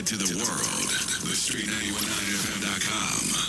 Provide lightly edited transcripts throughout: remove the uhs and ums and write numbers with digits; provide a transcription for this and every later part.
to the world. The Street919FM.com.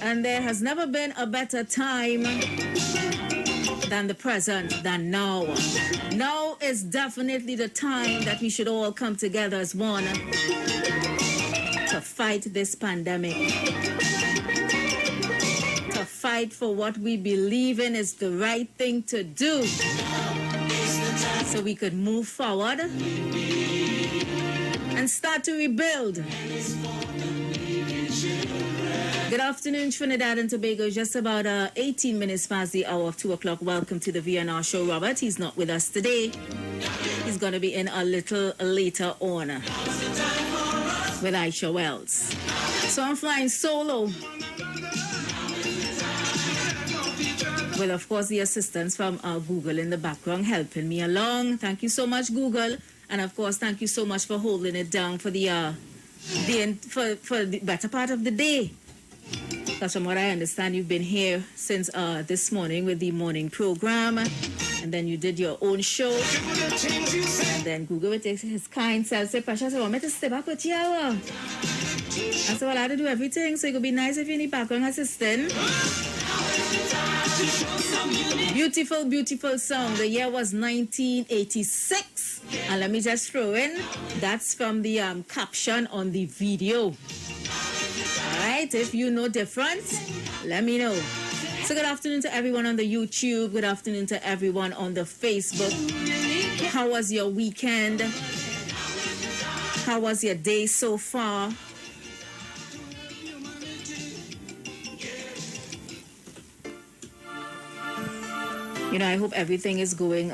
And there has never been a better time than the present, than now. Now is definitely the time that we should all come together as one to fight this pandemic. To fight for what we believe in is the right thing to do. So we could move forward and start to rebuild. Good afternoon, Trinidad and Tobago. Just about 18 minutes past the hour of 2 o'clock. Welcome to the VNR show. Robert, he's not with us today. He's going to be in a little later on with Aisha Wells. So I'm flying solo with, of course, the assistance from Google in the background helping me along. Thank you so much, Google. And, of course, thank you so much for holding it down for the better part of the day. Because from what I understand, you've been here since this morning with the morning program. And then you did your own show. And then Google with his kind self say, Pasha, I want me to stay back with you. I said, well, I had to do everything, so it would be nice if you need background assistant. Beautiful, beautiful song. The year was 1986. And let me just throw in, that's from the caption on the video. All right, if you know different, let me know. So good afternoon to everyone on the YouTube. Good afternoon to everyone on the Facebook. How was your weekend? How was your day so far? You know, I hope everything is going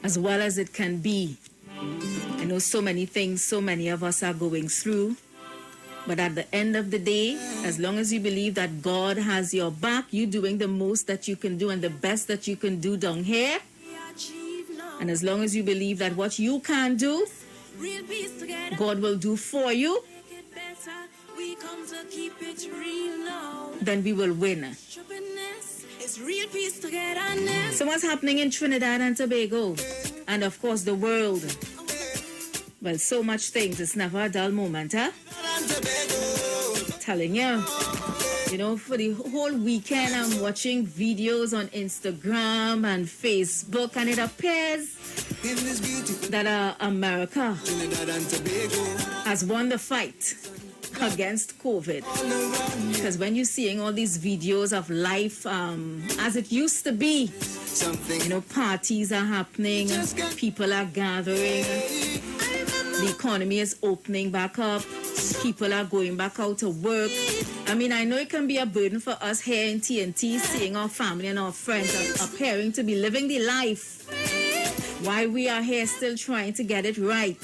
as well as it can be. I know so many things so many of us are going through. But at the end of the day, as long as you believe that God has your back, you're doing the most that you can do and the best that you can do down here. And as long as you believe that what you can do, God will do for you, then we will win. So what's happening in Trinidad and Tobago? And of course the world. Well, so much things. It's never a dull moment, huh? Telling you. You know, for the whole weekend, I'm watching videos on Instagram and Facebook, and it appears that America has won the fight against COVID. Because when you're seeing all these videos of life as it used to be, you know, parties are happening, people are gathering, the economy is opening back up, people are going back out to work. I mean, I know it can be a burden for us here in TNT, seeing our family and our friends appearing to be living the life while we are here still trying to get it right.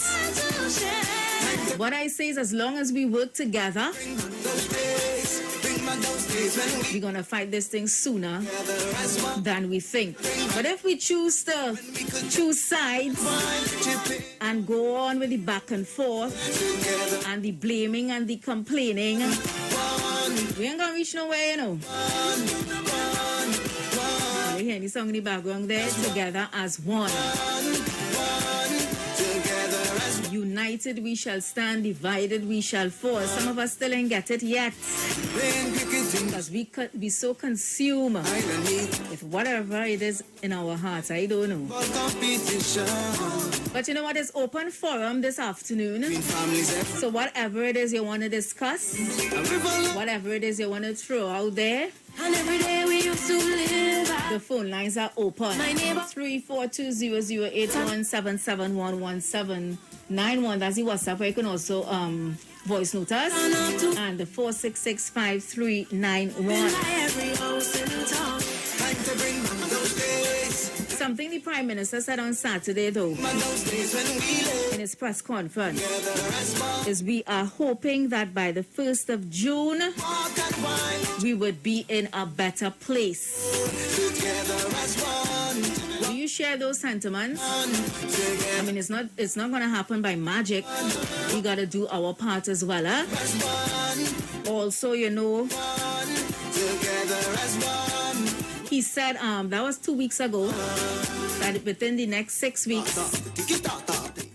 What I say is, as long as we work together, we're going to fight this thing sooner than we think. But if we choose to choose sides and go on with the back and forth and the blaming and the complaining, we ain't going to reach nowhere, you know. You hear the song in the background there, Together as One. United we shall stand, divided we shall fall. Some of us still ain't get it yet. Because we could be so consumed with whatever it is in our hearts. I don't know. But you know what? It's open forum this afternoon. So whatever it is you want to discuss, whatever it is you want to throw out there, and every day we used to live. The phone lines are open. 342-0081-771-1791. That's the WhatsApp where you can also voice note us. And the 466-5391. Something the Prime Minister said on Saturday, though, in his press conference, is we are hoping that by the 1st of June, we would be in a better place. Do you share those sentiments? I mean, it's not going to happen by magic. We got to do our part as well, huh? Also, you know, he said, that was 2 weeks ago, that within the next 6 weeks,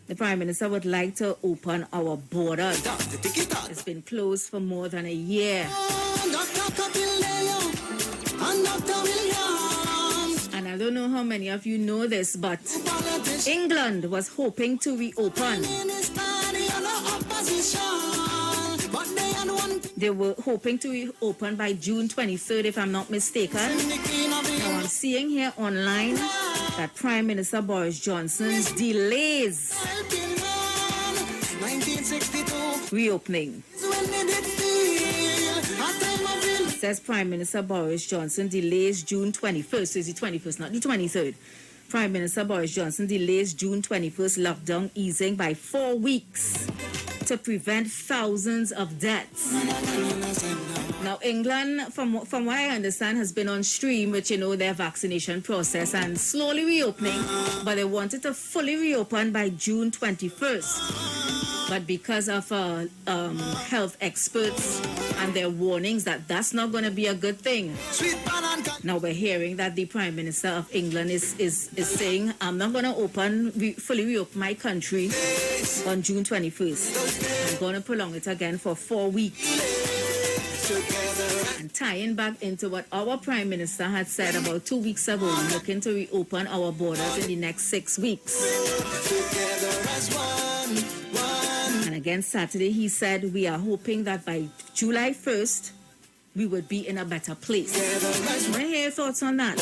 the Prime Minister would like to open our borders. It's been closed for more than a year. And I don't know how many of you know this, but England was hoping to reopen. They were hoping to reopen by June 23rd, if I'm not mistaken. Now I'm seeing here online that Prime Minister Boris Johnson delays reopening. Says Prime Minister Boris Johnson delays June 21st. So it's the 21st, not the 23rd. Prime Minister Boris Johnson delays June 21st lockdown easing by 4 weeks to prevent thousands of deaths. Now, England, from what I understand, has been on stream with, you know, their vaccination process and slowly reopening, but they wanted to fully reopen by June 21st. But because of health experts And there are warnings that that's not going to be a good thing. Now we're hearing that the Prime Minister of England is saying, I'm not going to fully reopen my country on June 21st. I'm going to prolong it again for 4 weeks. And tying back into what our Prime Minister had said about 2 weeks ago, looking to reopen our borders in the next 6 weeks. And again, Saturday, he said, we are hoping that by July 1st, we would be in a better place. I want to hear your thoughts on that.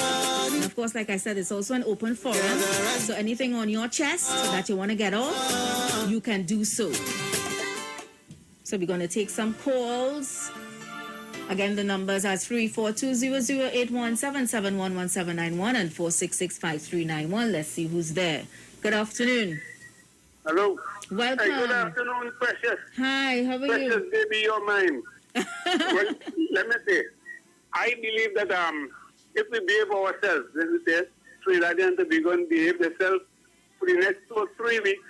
And of course, like I said, it's also an open forum. So anything on your chest that you want to get off, you can do so. So we're going to take some calls. Again, the numbers are 342-0081-771-1791 and 466-5391. Let's see who's there. Good afternoon. Hello. Welcome. Hey, good afternoon, Precious. Hi, how are you? Precious, baby, you're mine. Well, let me say, I believe that if we behave ourselves, let me say, Trinidad and Tobago and behave themselves for the next 2 or 3 weeks,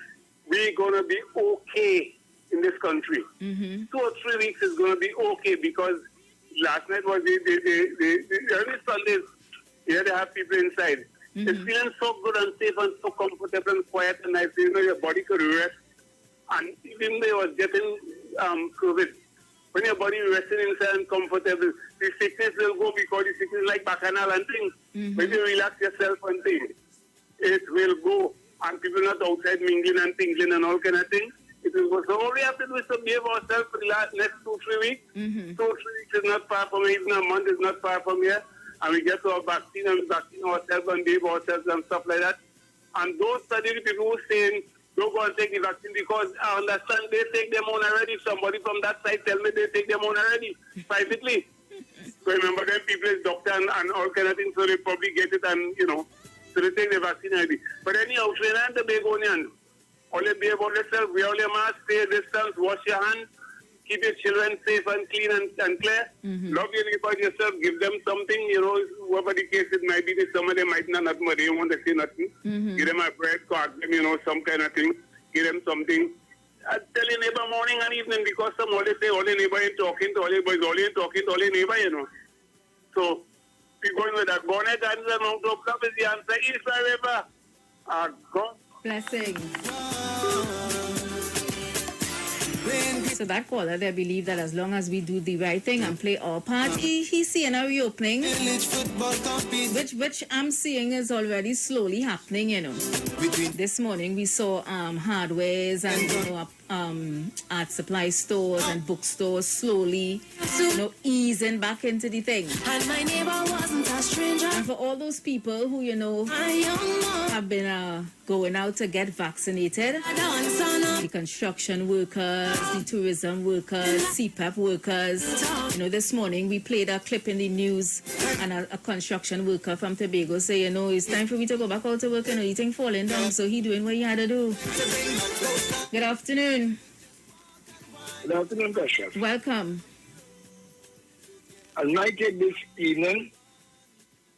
we're going to be okay in this country. 2 or 3 weeks is going to be okay because last night was the early Sundays, here they have people inside. It's feeling so good and safe and so comfortable and quiet and nice. You know, your body could rest. And even though you was getting COVID, when your body resting inside and comfortable, the sickness will go because the sickness is like bacchanal and things. When you relax yourself and things, it will go. And people not outside mingling and tingling and all kind of things. It will go. So all we have to do is to behave ourselves for the next 2 or 3 weeks. 2 or 3 weeks is not far from here. Even a month is not far from here. And we get our vaccine and vaccine ourselves and behave ourselves and stuff like that. And those study people who are saying, don't go and take the vaccine because I understand they take them on already. Somebody from that side tell me they take them on already, privately. So remember them people is doctor and all kind of things, so they probably get it and, you know, so they take the vaccine already. But anyhow, Trinidad and Tobago, only be about yourself, wear all your mask, stay a distance, wash your hands, keep your children safe and clean and clear. Love your neighbor yourself, give them something, you know, whatever the case it might be, some of them might not have money, they want to say nothing. Give them a bread, card them, you know, some kind of thing, give them something. Tell your neighbor morning and evening because some always say all your neighbor ain't talking to all your boys, all your talking to all your neighbor, you know. So, we're going with that. Bonnet and the Mount of Club is the answer. East River. God. Blessings. So that caller, they believe that as long as we do the right thing and play our part, he's seeing a reopening, which I'm seeing is already slowly happening, you know. This morning we saw hardwares and, you know, art supply stores and bookstores slowly, you know, easing back into the thing. And my neighbor wasn't a stranger. And for all those people who, you know, have been going out to get vaccinated, the construction workers, the tourism workers, CPAP workers. You know, this morning we played a clip in the news and a construction worker from Tobago say, you know, it's time for me to go back out to work, you know, he think falling down, so he doing what he had to do. Good afternoon. Good afternoon, Precious. Welcome. And my take this evening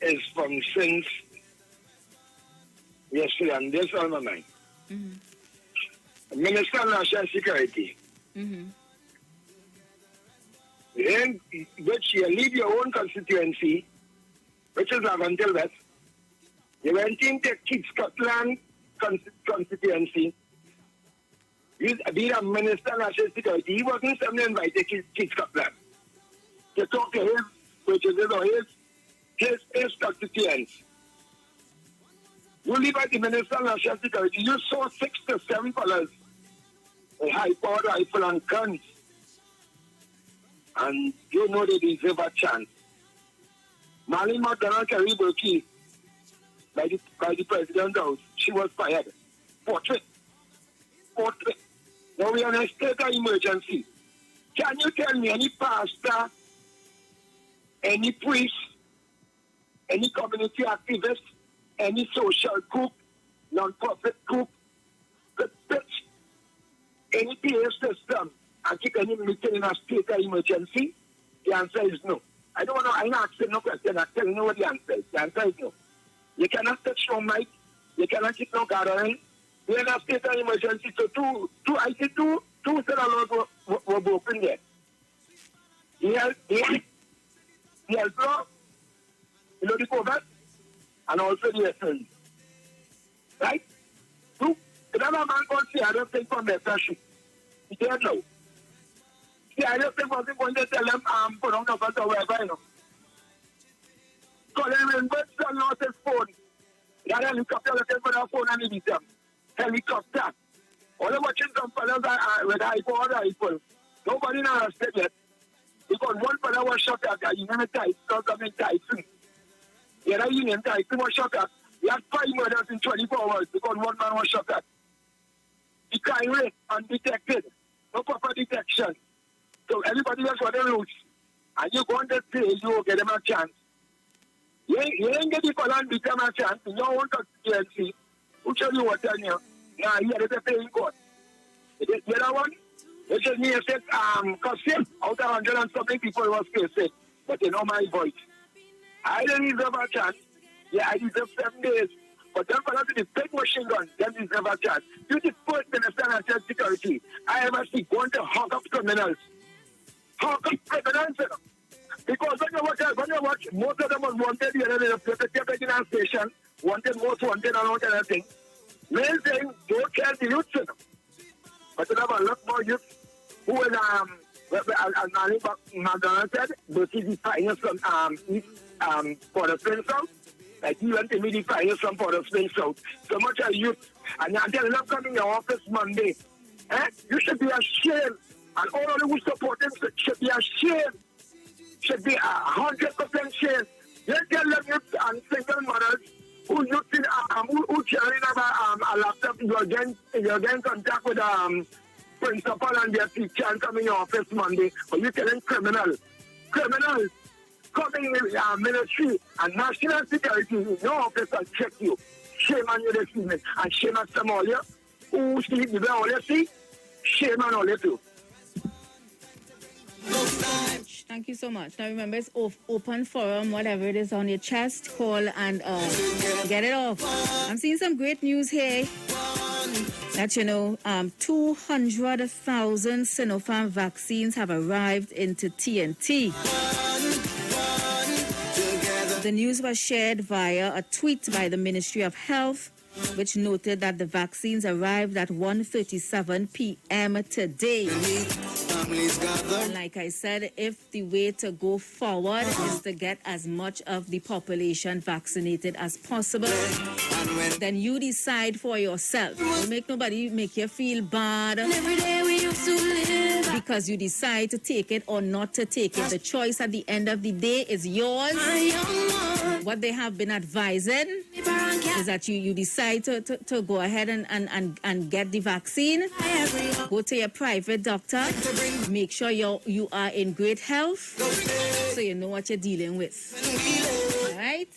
is from since yesterday, and this on my mind. Minister of National Security. In which you leave your own constituency, which is until West. You went into Kids Scotland constituency. Being a Minister of National Security, he wasn't suddenly invited to Kids Scotland to talk to his, which is his constituents. You leave at the Minister of National Security, you saw 6 to 7 fellas with high-powered rifle and guns. And you know they deserve a chance. Marlene McDonald Kerry Burkey, by the President's house, she was fired. Portrait. Now we are in a state of emergency. Can you tell me any pastor, any priest, any community activist, any social group, non-profit group, could pitch any PA system and keep any meeting in a state of emergency? The answer is no. I don't know. I'm not asking no question. I'm telling you what the answer is. The answer is no. You cannot touch no mic. You cannot keep no gathering. We're in a state of emergency. So two set of laws were broken there. the health law, the COVID, and also the SLE. Right? So, another man can see, I don't think from their passion. He don't know. See, I don't think wasn't going to tell them, put on the bus or wherever, you know. So then when birds are not his phone, that helicopter will take their phone and eat them. Helicopter. All the watching some fellas with iPhone or iPhone. Nobody knows arrested yet. Because one fellow was shot at a Union Tyson, government Tyson. The other Union Tyson was shot at. He had 5 murders in 24 hours because one man was shot at. He crime rate undetected. No proper detection. So everybody else was the roots. And you go on the day, you will get them a chance. You ain't get people and become a chance. You don't want to GNC. Who tell you what tell you? Now, here is a paying court. The other one, which is me, I said, because out of 100 and something people was facing. But they know my voice. I don't deserve a chance. Yeah, I deserve 7 days. But them fellas with the big machine gun, them deserve a chance. You the first minister and said security. I ever see going to hawk up criminals. Hawk up criminals, you know. Because when you watch, most of them was wanted, the other day, they kept in a station, wanted, most wanted, and all kind of thing. Main thing, don't care the youth, you know. But you have a lot more youth who will, as Nani McDonald said, they see the finance from for the Spring South. Like he went to meet the finance from for the Spring South. So much of youth, and you're telling them come in your office Monday. You should be ashamed. And all of them who support him should be ashamed. Should be 100% shame. You tell them youth and single mothers who carrying a laptop, you're getting contact with principal and their teacher and come in your office Monday, but you telling criminals coming in military and national security in your office and check you. Shame on you this evening. And shame on some of you who sleep the all you see. Shame on all you too. Thank you so much. Now remember, it's open forum, whatever it is on your chest, call and get it off. I'm seeing some great news here that, 200,000 Sinopharm vaccines have arrived into TNT. The news was shared via a tweet by the Ministry of Health, which noted that the vaccines arrived at 1:37 p.m. today. And like I said, if the way to go forward is to get as much of the population vaccinated as possible, then you decide for yourself. Don't make nobody make you feel bad because you decide to take it or not to take it. The choice at the end of the day is yours. What they have been advising is that you decide to go ahead and get the vaccine. Go to your private doctor. Make sure you are in great health so you know what you're dealing with. All right?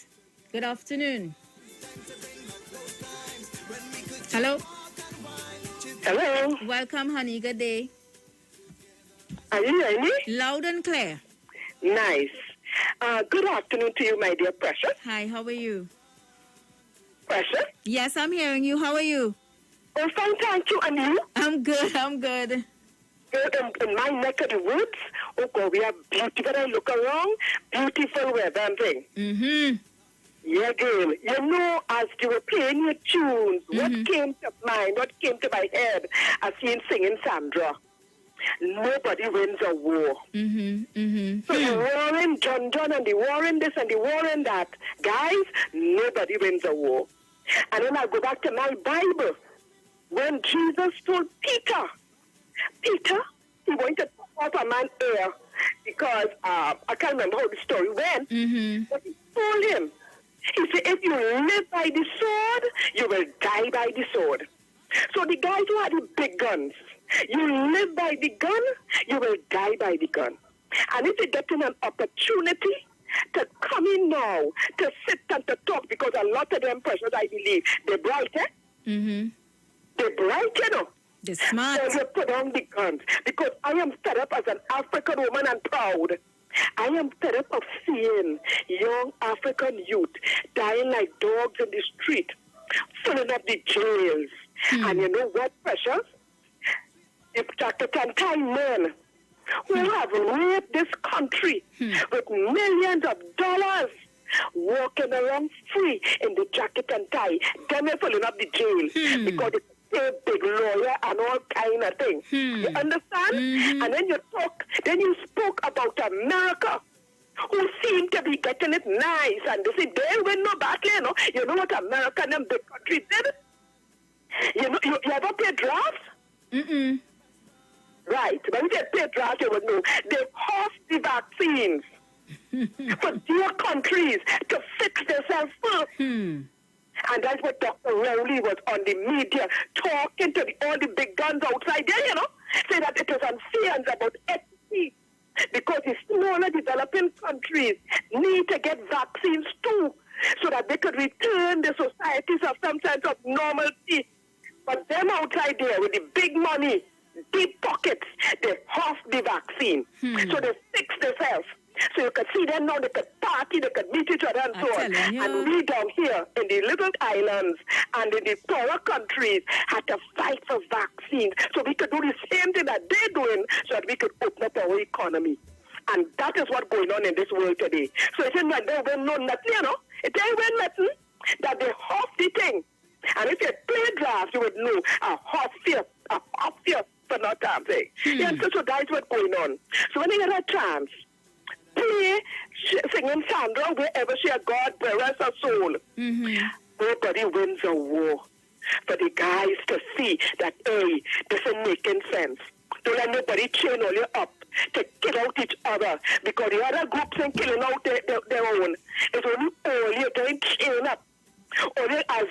Good afternoon. Hello? Hello. Welcome, honey. Good day. Are you hearing me? Loud and clear. Nice. Good afternoon to you, my dear Precious. Hi, how are you? Precious? Yes, I'm hearing you. How are you? Oh, fine, thank you. And you? I'm good. Good. In my neck of the woods, oh, God, we are beautiful. When I look around, beautiful weather and things. Mm-hmm. Yeah, girl. You know, as you were playing your tunes, what came to mind, what came to my head, as you singing Sandra? Nobody wins a war. So the war in John and the war in this and the war in that. Guys, nobody wins a war. And then I go back to my Bible. When Jesus told Peter, he wanted to put a man's ear because I can't remember how the story went. But he told him, he said, if you live by the sword, you will die by the sword. So the guys who had the big guns, you live by the gun, you will die by the gun. And if you get in an opportunity to come in now, to sit and to talk, because a lot of them persons, I believe, they're bright, They're bright, you know. They're smart. So you put on the guns. Because I am fed up as an African woman and proud. I am fed up of seeing young African youth dying like dogs in the street, filling up the jails. And you know what, Precious? If Dr. Tantai men who have raped this country with millions of dollars, walking around free in the jacket and tie. Then they're filling up the jail because they pay big lawyer and all kind of things. You understand? And then you spoke about America, who seem to be getting it nice, and they say they win no battle, you know. You know what America and them big countries did? You know, you ever play drafts? Mm-mm. Right. When they play drafts, you would know. They host the vaccines for their countries to fix themselves first. And that's what Dr. Rowley was on the media talking to all the big guns outside there, you know, say that it is unfair and about equity because the smaller developing countries need to get vaccines too so that they could return the societies of some sense of normalcy. But them outside there with the big money, deep pockets, they half the vaccine. So they fix themselves. So you could see them now, they could party, they could meet each other and so on. And we down here in the little islands and in the poorer countries had to fight for vaccines. So we could do the same thing that they're doing so that we could open up our economy. And that is what's going on in this world today. So it's not they will know nothing, you know. It ain't when nothing that they half the thing. And if you play draft, you would know a half fear for not time thing. Yeah, so that's what's going on. So when you get a chance, play singing Sandra wherever she a God bearers her soul. Nobody wins a war for the guys to see that, hey, this is making sense. Don't let nobody chain all you up to kill out each other because the other groups ain't killing out their own. It's only all you're doing chain up. Only as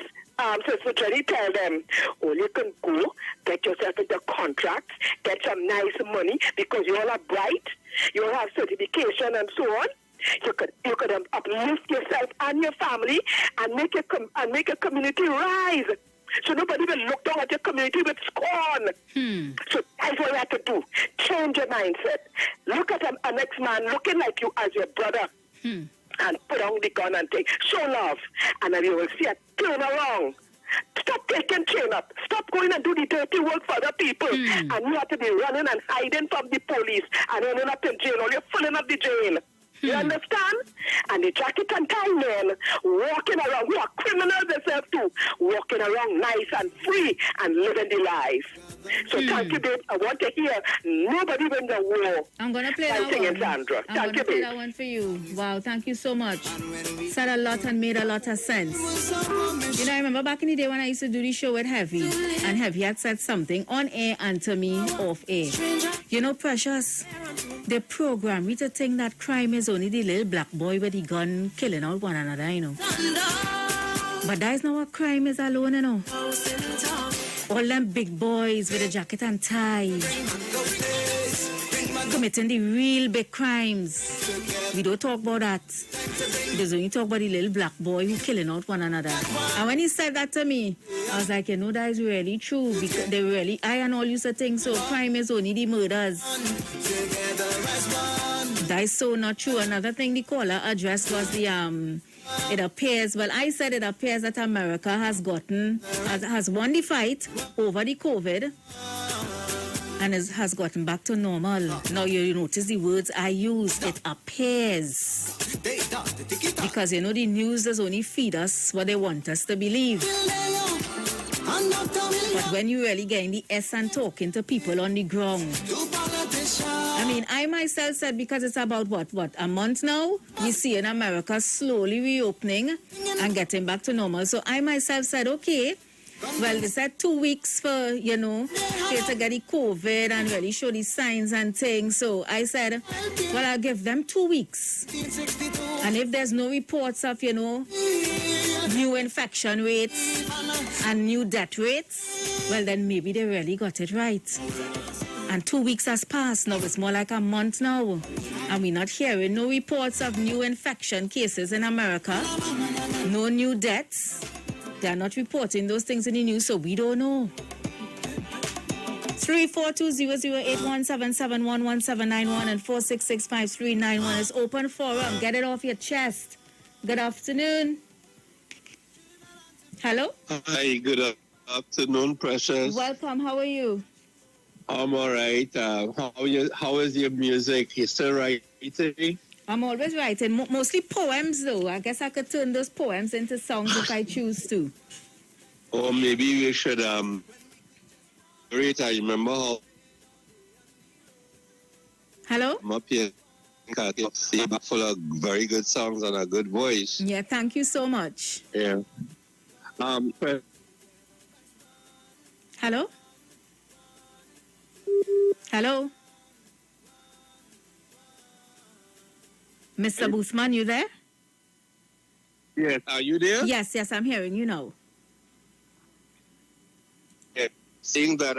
Sister Jenny tell them, all you can go, get yourself into contracts, get some nice money because you all are bright, you all have certification and so on. You could uplift yourself and your family and make a community rise. So nobody will look down at your community with scorn. So that's what you have to do. Change your mindset. Look at a next man looking like you as your brother. And put on the gun and take. Show love. And then you will see a turn around. Stop taking chain up. Stop going and do the dirty work for other people. And you have to be running and hiding from the police and ending up in jail or you're filling up the jail. You understand? And the jacket and tie men walking around, who are criminals themselves too, walking around nice and free and living the life. So thank you, babe. I want to hear nobody wins a war. I'm going to play that one. Sandra. I'm going to play that one for you. Wow, thank you so much. Said a lot and made a lot of sense. You know, I remember back in the day when I used to do the show with Heavy, and Heavy had said something on air and to me off air. You know, Precious, they program me to think that crime is only the little black boy with the gun killing out one another, you know. But that is not what crime is alone, you know. All them big boys with a jacket and tie committing the real big crimes. We don't talk about that. We just only talk about the little black boy who killing out one another. And when he said that to me, I was like, you know, that is really true. Because they really, I and all used to think so. Crime is only the murders. That is so not true. Another thing the caller addressed was the it appears, well, I said it appears that America has won the fight over the COVID and has gotten back to normal. Now you notice the words I use, it appears. Because, you know, the news does only feed us what they want us to believe. But when you really get in the S and talking to people on the ground, I mean, I myself said, because it's about what, a month now, we see in America slowly reopening and getting back to normal. So I myself said, okay, well, they said 2 weeks for, you know, to get the COVID and really show the signs and things. So I said, well, I'll give them 2 weeks. And if there's no reports of, you know, new infection rates and new death rates, well, then maybe they really got it right. And 2 weeks has passed. Now it's more like a month now. And we're not hearing no reports of new infection cases in America. No new deaths. They're not reporting those things in the news, so we don't know. 342-008-177-1191 and 466-5391 is open forum. Get it off your chest. Good afternoon. Hello? Hi, good afternoon, Precious. Welcome. How are you? I'm all right. How is your music? You still writing? I'm always writing, mostly poems though. I guess I could turn those poems into songs if I choose to. Or maybe we should I remember how Hello? I'm up here full of very good songs and a good voice. Yeah, thank you so much. Yeah. But Hello? Hello? Mr. Boosman, you there? yes, are you there? Yes, I'm hearing you now. Yeah. Seeing that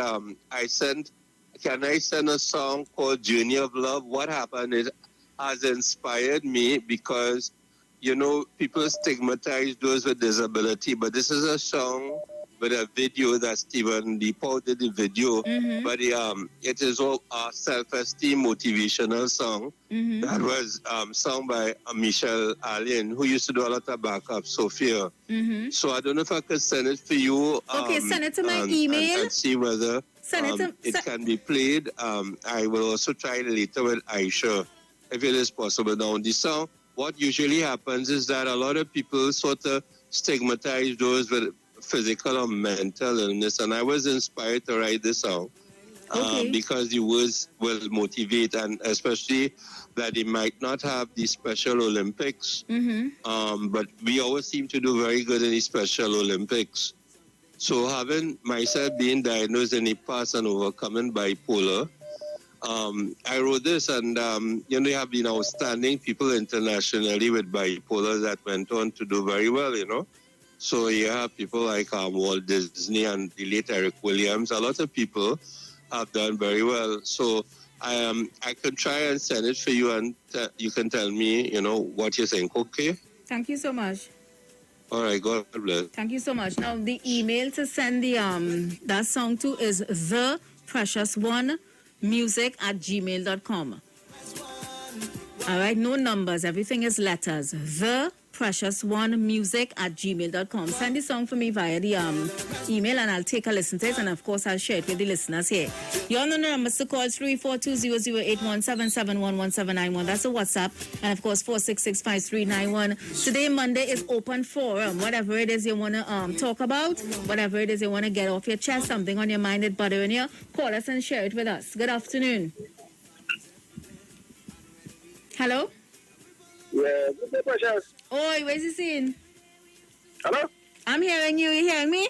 can I send a song called Journey of Love? What happened is has inspired me because people stigmatize those with disability, but this is a song with a video that Stephen Deepo did the video, but it is all a self-esteem motivational song that was sung by Michelle Allen, who used to do a lot of backup, Sophia. So I don't know if I could send it for you. Okay, send it to my email. And see whether it can be played. I will also try it later with Aisha, if it is possible. Now, the song, what usually happens is that a lot of people sort of stigmatize those with physical or mental illness, and I was inspired to write this song because the words will motivate, and especially that they might not have the Special Olympics, but we always seem to do very good in the Special Olympics. So having myself being diagnosed in the past and overcoming bipolar, I wrote this, and there have been outstanding people internationally with bipolar that went on to do very well, So you have people like Walt Disney and the late Eric Williams. A lot of people have done very well. So I could try and send it for you, and you can tell me, what you think. Okay? Thank you so much. All right, God bless. Thank you so much. Now, the email to send the that song to is thepreciousone music@gmail.com. All right, no numbers. Everything is letters. thepreciousone music@gmail.com. Send the song for me via the email, and I'll take a listen to it, and of course I'll share it with the listeners here. You all know the numbers to call: 342-0081-771-1791. That's a WhatsApp, and of course 466-5391. Today, Monday, is open forum. Whatever it is you want to talk about, whatever it is you want to get off your chest, something on your mind that's bothering you, call us and share it with us. Good afternoon. Hello? Yeah, good Precious. Oi, where's the scene? Hello? I'm hearing you. You hearing me?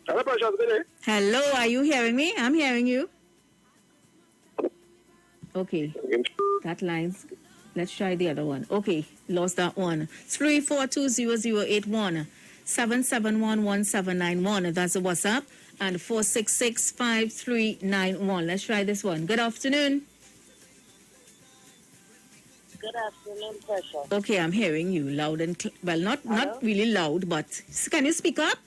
Hello, Precious, good day. Hello, are you hearing me? I'm hearing you. Okay. That line's... Let's try the other one. Okay, lost that one. 342-0081. 771-1791. That's the WhatsApp. And 466-5391. Let's try this one. Good afternoon. Good afternoon, Precious. Okay, I'm hearing you loud and well, not really loud, but can you speak up?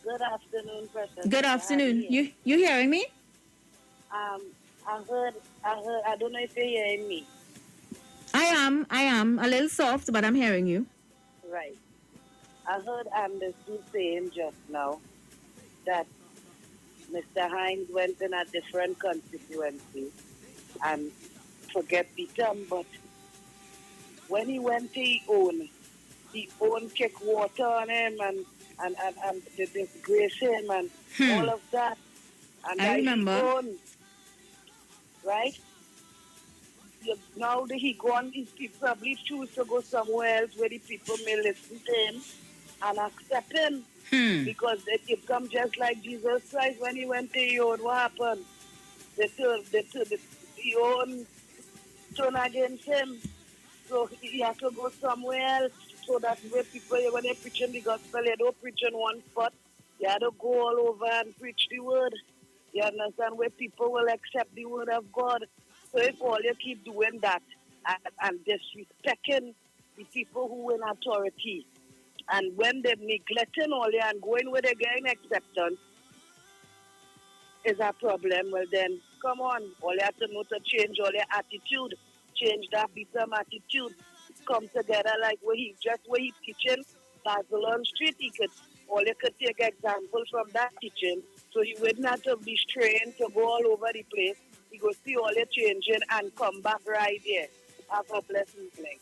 Good afternoon, Precious. Good afternoon. You hearing me? I heard. I don't know if you're hearing me. I am a little soft, but I'm hearing you. Right. I heard Anderson saying just now that Mr. Hines went in a different constituency and forget Peter, but when he went to he own kick water on him and disgrace him and all of that. And I remember. Right? Now that he gone, he probably choose to go somewhere else where the people may listen to him and accept him. Because it come just like Jesus Christ when he went to Yod. What happened? The own turn against him. So he has to go somewhere else so that where people, when they're preaching the gospel, they don't preach in one spot. You have to go all over and preach the word. You understand? Where people will accept the word of God. So if all you keep doing that and disrespecting the people who in authority, and when they're neglecting all you and going where they're getting acceptance, is a problem, well then, come on. All you have to know to change all your attitude. Change that bitter attitude. Come together like where he's teaching Basil on street. All you could take example from that teaching So he would not have this train to go all over the place. He go see all the changing and come back right there. Have a blessing, like.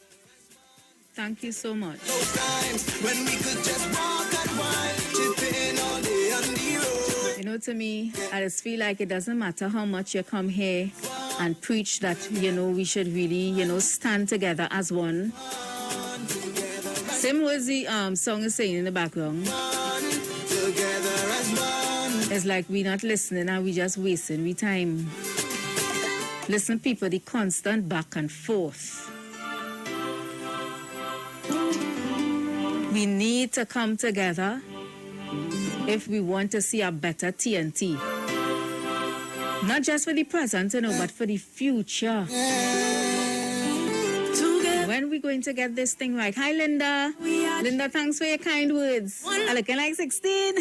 Thank you so much. Those times when we could just walk and wine, chipping all day on the road. You know, to me, I just feel like it doesn't matter how much you come here and preach that, we should really, stand together as one. Same words the song is saying in the background. It's like we're not listening and we just wasting we time. Listen, people, the constant back and forth. We need to come together if we want to see a better TNT. Not just for the present, but for the future. When are we going to get this thing right? Hi, Linda. Linda, thanks for your kind words. I'm looking like 16.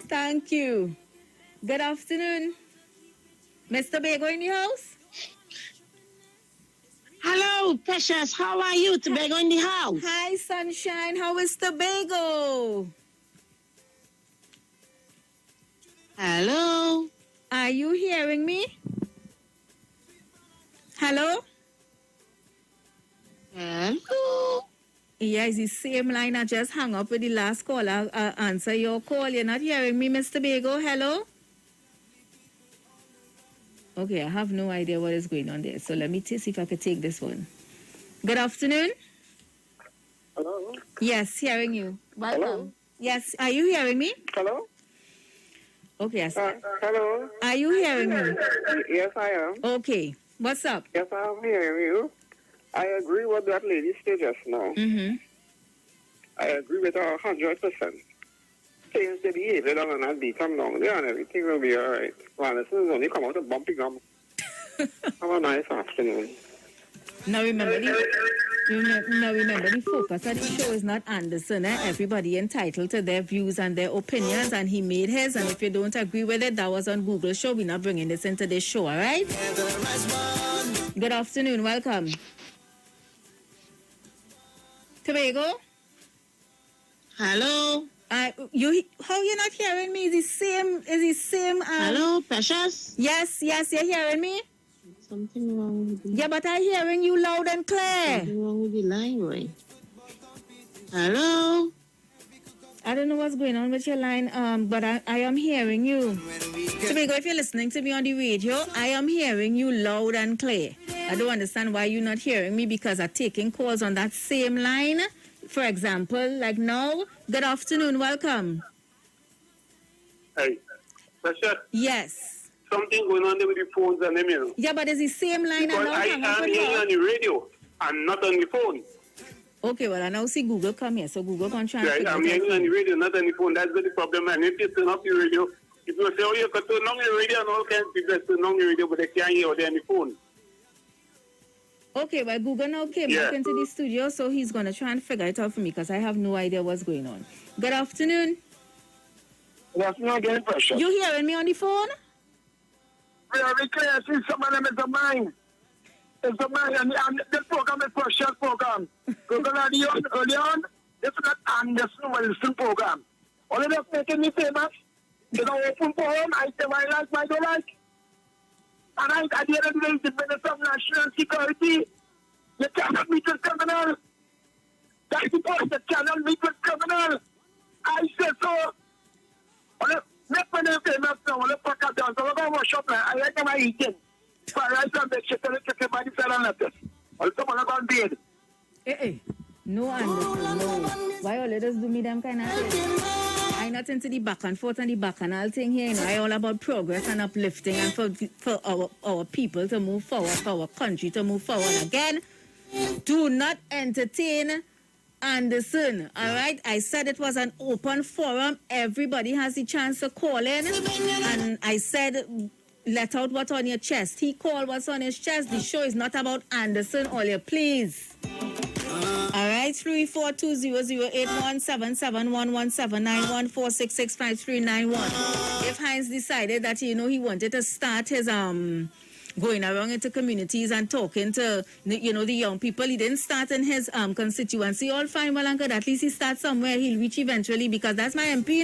Thank you. Good afternoon. Mr. Bago in the house? Hello, Precious. How are you? Tobago in the house. Hi, Sunshine. How is Tobago? Hello. Are you hearing me? Hello? Hello. Yeah, it's the same line. I just hung up with the last caller. Answer your call. You're not hearing me, Mr. Bago. Hello? Okay, I have no idea what is going on there. So let me see if I could take this one. Good afternoon. Hello? Yes, hearing you. Welcome. Hello? Yes, are you hearing me? Hello? Okay, yes. Hello? Are you hearing me? Yes, I am. Okay, what's up? Yes, I'm hearing you. I agree with that lady said just now. Mm-hmm. I agree with her 100%. Change the behavior down and not beat them down there and everything will be all right. Well, this is only come out of bumpy gum. Have a nice afternoon. Now remember the focus of the show is not Anderson. Everybody entitled to their views and their opinions, and he made his. And if you don't agree with it, that was on Google Show. We're not bringing this into this show, all right? Good afternoon. Welcome. Tobago? Hello. How you not hearing me? Is the same Hello, Precious. Yes, you're hearing me? Something wrong with the Yeah, but I'm hearing you loud and clear. Something wrong with the line, right? Hello. I don't know what's going on with your line, but I am hearing you. Tobago, if you're listening to me on the radio, I am hearing you loud and clear. I don't understand why you're not hearing me because I'm taking calls on that same line. For example, like now, good afternoon, welcome. Hey, Precious, Yes. something going on there with the phones and them, you know. Yeah, but it's the same line. Because I am hearing on the radio and not on the phone. Okay, well, I now see Google come here, so Google can try and Right, figure I'm it hearing out. on the radio, not on the phone. That's the problem. And if you turn off the radio, people say, oh, you can turn on the radio and all kinds of people turn on the radio, but they can't hear on the phone. Okay, well, Google now came back into the studio, so he's going to try and figure it out for me because I have no idea what's going on. Good afternoon. Good afternoon again, Precious. You hearing me on the phone? Very clear. See, some of them is a mine. It's a mine, and this program is Precious program. Google early on, it's not Anderson Wilson program. All of them making me famous. It's an open forum. I say what I like, what I don't like. And at the end of the day, the Minister of National Security, you cannot meet with criminal. That's the point, you cannot meet with criminal. I say so. Make my name famous now, let's fuck up down. So we're going to wash up now. I like them eating. So I write some big shit, let's take everybody fell on that. Or someone going to bed. No, Anderson, no. Why all let us do me them kind of thing? I'm not into the back and forth and the bacchanal thing here. I all about progress and uplifting and for our people to move forward, for our country to move forward again. Do not entertain Anderson, all right? I said it was an open forum. Everybody has the chance to call in. And I said, let out what's on your chest. He called what's on his chest. The show is not about Anderson, all you please. All right, 342008177117914665391. If Heinz decided that, he wanted to start his going around into communities and talking to, the young people, he didn't start in his constituency. All fine, well and good. At least he starts somewhere. He'll reach eventually because that's my MP,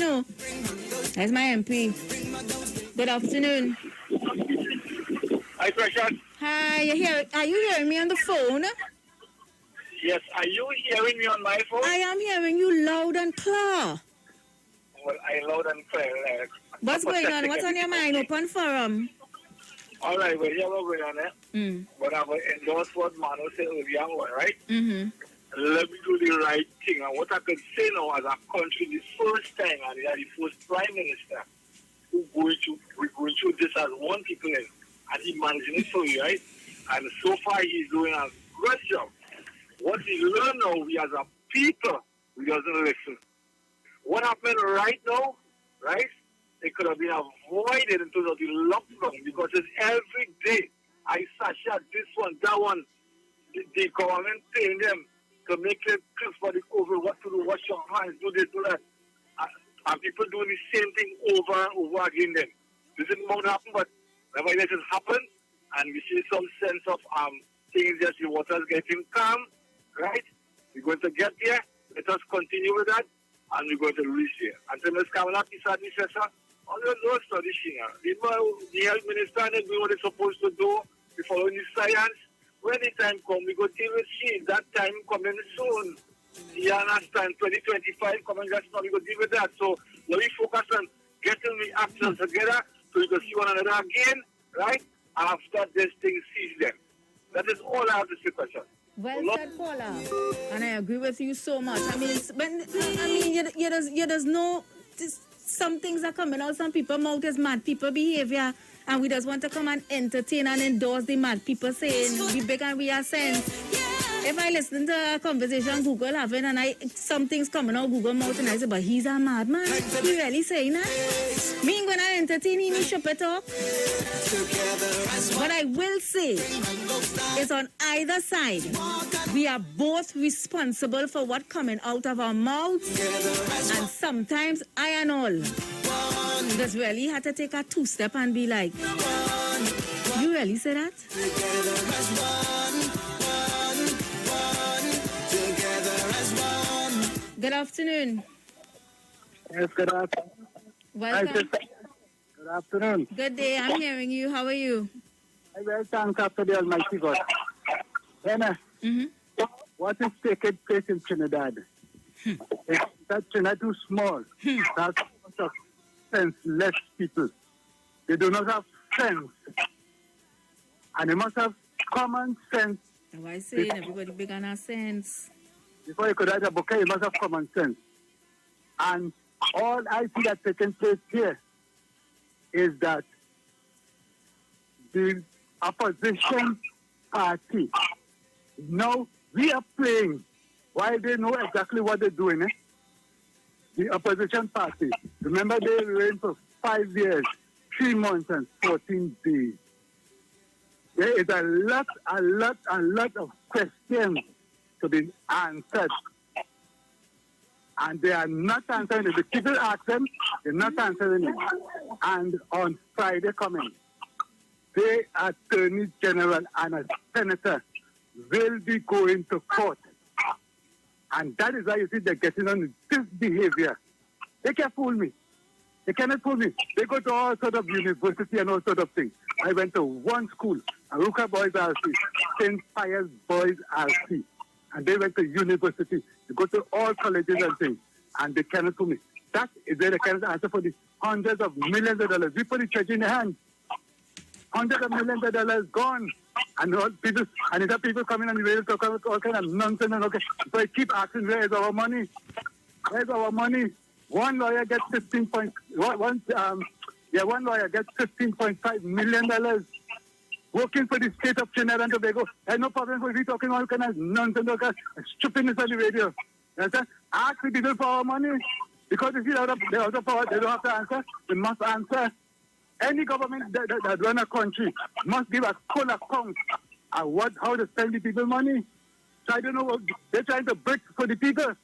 That's my MP. Good afternoon. Hi, Precious. Hi, are you hearing me on the phone? Yes, are you hearing me on my phone? I am hearing you loud and clear. Well, I loud and clear. What's going on? What's on your mind? Open forum. All right, well, here we're going on But I will endorse what Mano said earlier, right? Mm-hmm. Let me do the right thing. And what I can say now as a country, the first time, and they are the first prime minister we're going through this as one people in, and he managing it for you, right? And so far he's doing a great job. What he learned now, we as a people, we doesn't listen. What happened right now, right? It could have been avoided in terms of the lockdown because it's every day. I sasha this one, that one. The government paying them to make it clear for the COVID, what to do, wash your hands, do this, do that. And people doing the same thing over and over again then. This isn't going to happen, but nevertheless it happened, and we see some sense of things just the water's getting calm, right? We're going to get there. Let us continue with that, and we're going to reach there. And so Ms. Kamala Pisani says, all those studies here. The health minister and doing what they're supposed to do. We follow the science. When the time comes, we go deal with it. That time coming soon. You understand? 2025 coming just now, we go deal with that. So let me focus on getting the actions together so we can see one another again, right? After this thing sees them. That is all I have to say, question. Well said, Paula. And I agree with you so much. I mean, you does know some things are coming out. Some people mouth is mad people behavior, and we just want to come and entertain and endorse the mad people saying we big and we are sense. If I listen to a conversation Google having and something's coming out Google mouth and I say, but he's a madman. He really saying that? Me ain't gonna entertain him, he should talk. What I will say is on either side, we are both responsible for what coming out of our mouths, and sometimes I and all just really had to take a two-step and be like, you really say that? Good afternoon. Yes, good afternoon. Welcome. Good afternoon. Good day. I'm hearing you. How are you? I will thank after the Almighty God. Then, what is taking place in Trinidad? That Trinidad too small. That's of senseless people. They do not have sense. And they must have common sense. Why I say everybody big on our sense? Before you could write a book, you must have common sense. And all I see that's taking place here is that the opposition party, now we are playing while they know exactly what they're doing. The opposition party, remember they reigned for 5 years, 3 months and 14 days. There is a lot of questions to be answered. And they are not answering it. The people ask them, they're not answering it. And on Friday coming, the Attorney General and a Senator will be going to court. And that is why you see they're getting on this behavior. They can't fool me. They cannot fool me. They go to all sorts of university and all sorts of things. I went to one school, Aruka Boys RC, St. Pius Boys RC. And they went to university. They go to all colleges and things. And they cannot fool me. That is where they cannot answer for the hundreds of millions of dollars. We put the treasure in their hands. Hundreds of millions of dollars gone. And all people, and if people coming on the radio talk about all kind of nonsense and okay. So I keep asking, where is our money? Where's our money? One lawyer gets one lawyer gets $15.5 million working for the state of Trinidad and Tobago. I have no problem with you talking all kind of nonsense, stupidness on the radio. You understand? Ask the people for our money. Because if they're out of power, they don't have to answer. They must answer. Any government that run a country must give a full account of how to spend the people's money. So I don't know what they're trying to break for the people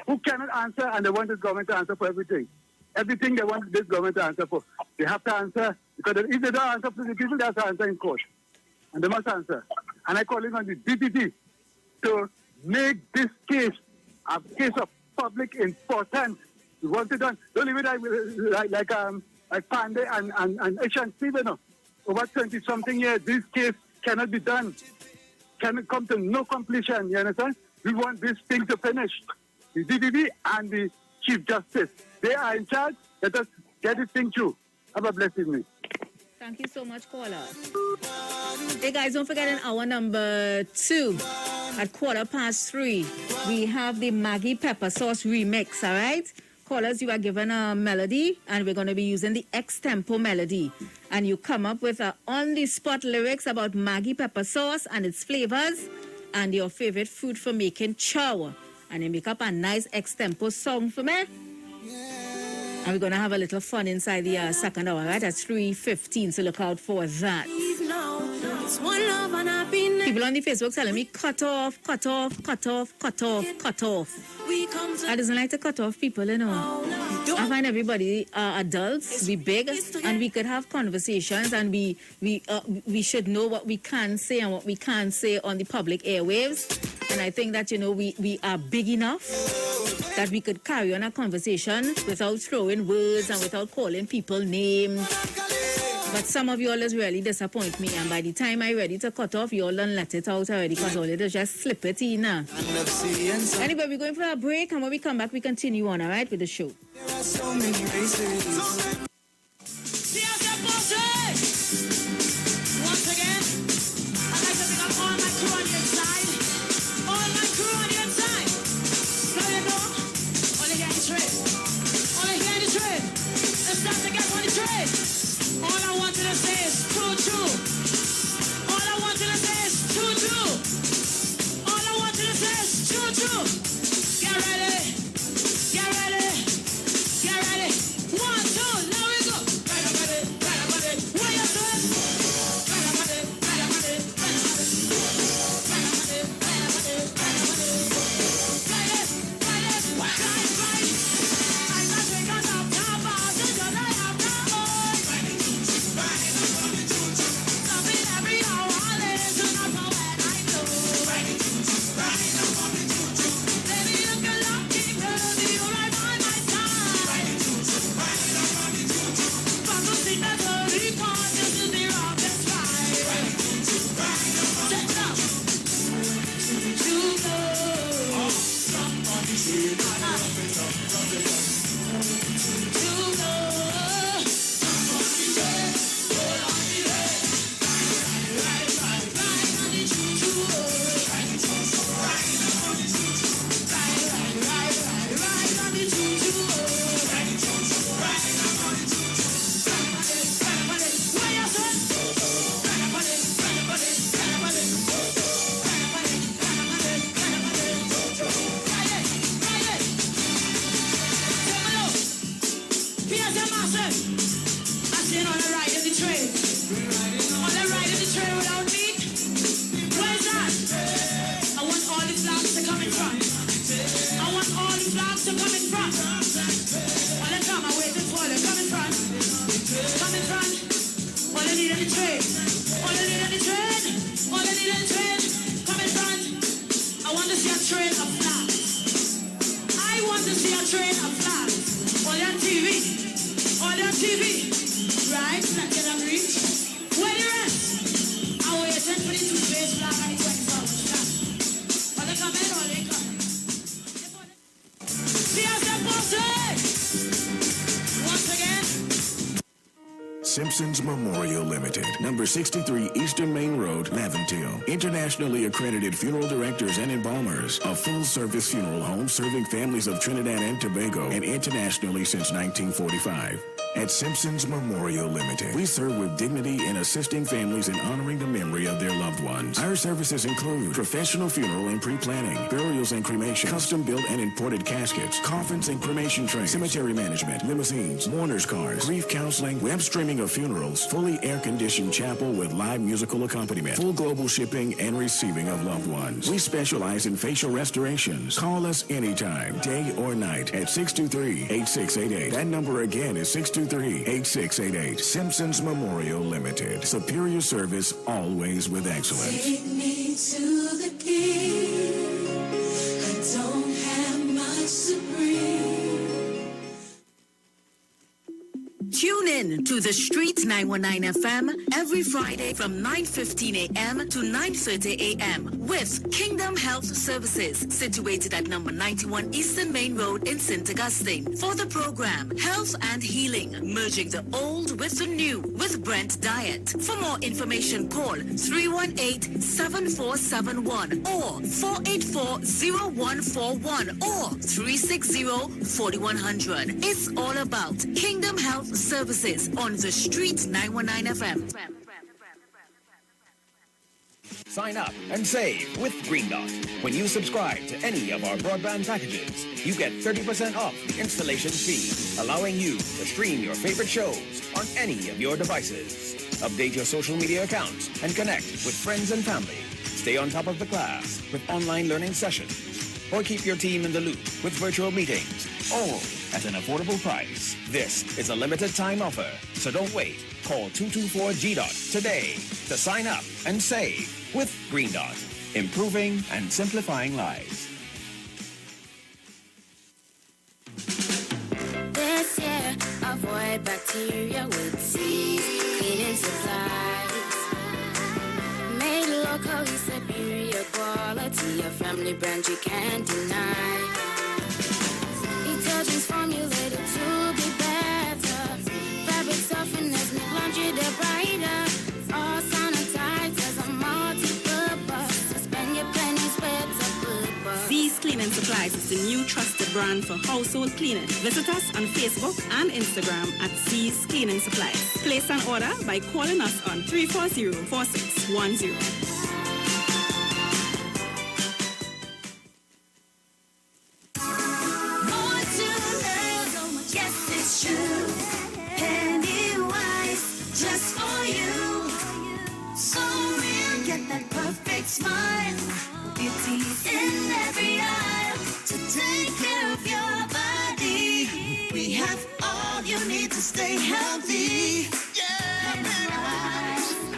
who cannot answer, and they want this government to answer for everything. Everything they want this government to answer for. They have to answer, because if they don't answer for the people, they have to answer in court. And they must answer. And I'm calling on the DPP to make this case a case of public importance We want it done. Don't leave it like Pandey and Asian Stephen. Over 20-something years, this case cannot be done. Cannot come to no completion, you understand? We want this thing to finish. The DDD and the Chief Justice, they are in charge. Let us get this thing through. Have a blessed evening. Thank you so much, caller. Hey, guys, don't forget in hour number 2 at 3:15, we have the Maggie Pepper Sauce remix, all right? Callers, you are given a melody, and we're going to be using the X-Tempo melody. And you come up with on-the-spot lyrics about Maggie Pepper Sauce and its flavors and your favorite food for making chow. And you make up a nice X-Tempo song for me. And we're going to have a little fun inside the second hour, right? At 3:15, so look out for that. People on the Facebook telling me, cut off. I doesn't like to cut off people, you know. I find everybody adults, we big, and we could have conversations, and we should know what we can say and what we can't say on the public airwaves. And I think that, you know, we are big enough that we could carry on a conversation without throwing words and without calling people names. But some of you always really disappoint me, and by the time I'm ready to cut off, you all done let it out already, because all it is just slip it in. Anyway, we're going for a break, and when we come back, we continue on, all right, with the show. There are so many races. Once again, I'd like to pick up all my crew on the inside. All my crew on the inside. Now you know, only get the trade. Only get the trade. It's time to get on the trade. All I want you to say is true. All I want you to say is true. All I want you to say is true. Get ready. Get ready. Get ready. 1, 2, now we go. Right about it. What you doing? Right about it. Simpson's Memorial Limited, number 63 Eastern Main Road, Laventille. Internationally accredited funeral directors and embalmers. A full-service funeral home serving families of Trinidad and Tobago and internationally since 1945. At Simpson's Memorial Limited, we serve with dignity in assisting families in honoring the memory of their loved ones. Our services include professional funeral and pre-planning, burials and cremation, custom-built and imported caskets, coffins and cremation trays, cemetery management, limousines, mourners cars, grief counseling, web streaming of funerals, fully air-conditioned chapel with live musical accompaniment, full global shipping and receiving of loved ones. We specialize in facial restorations. Call us anytime, day or night, at 623-8688. That number again is 623-8688. Simpsons Memorial Limited. Superior service, always with excellence. Take me to the king. I don't have much to bring. Tune in to the Street 919 FM every Friday from 9:15 a.m. to 9:30 a.m. with Kingdom Health Services, situated at number 91 Eastern Main Road in St. Augustine. For the program, Health and Healing, merging the old with the new with Brent Diet. For more information, call 318-7471 or 484-0141 or 360-4100. It's all about Kingdom Health Services on the Street 919 FM. Sign up and save with Green Dot. When you subscribe to any of our broadband packages, you get 30% off the installation fee, allowing you to stream your favorite shows on any of your devices. Update your social media accounts and connect with friends and family. Stay on top of the class with online learning sessions, or keep your team in the loop with virtual meetings, all at an affordable price. This is a limited time offer, so don't wait. Call 224-GDOT today to sign up and save with Green Dot, improving and simplifying lives. This year, avoid bacteria with C's cleaning supplies. Made locally, superior quality, a family brand you can't deny. Detergents formulated to be better. Fabric softeners make laundry the brighter. All sanitizers are multi-purpose. So spend your pennies where it's a good buck. Z's Cleaning Supplies is the new trusted brand for household cleaning. Visit us on Facebook and Instagram at Z's Cleaning Supplies. Place an order by calling us on 340-4610. Smile, beauty's in every aisle to take care of your body. We have all you need to stay healthy. Yeah,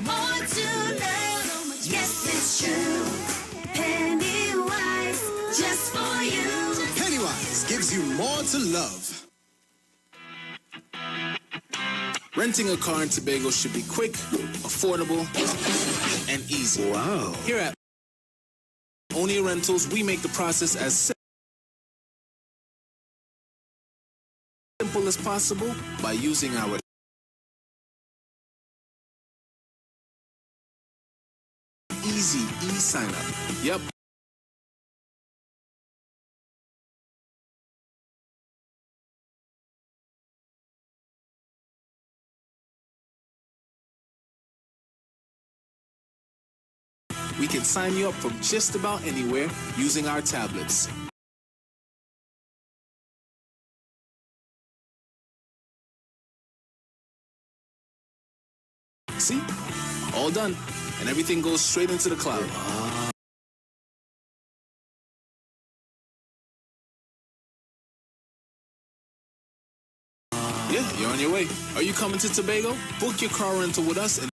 more to love. Yes, it's true. Pennywise, just for you. Pennywise gives you more to love. Renting a car in Tobago should be quick, affordable, and easy. Wow. Here at Onia Rentals, we make the process as simple as possible by using our easy e-sign up. Yep. We can sign you up from just about anywhere using our tablets. See? All done. And everything goes straight into the cloud. Yeah, you're on your way. Are you coming to Tobago? Book your car rental with us and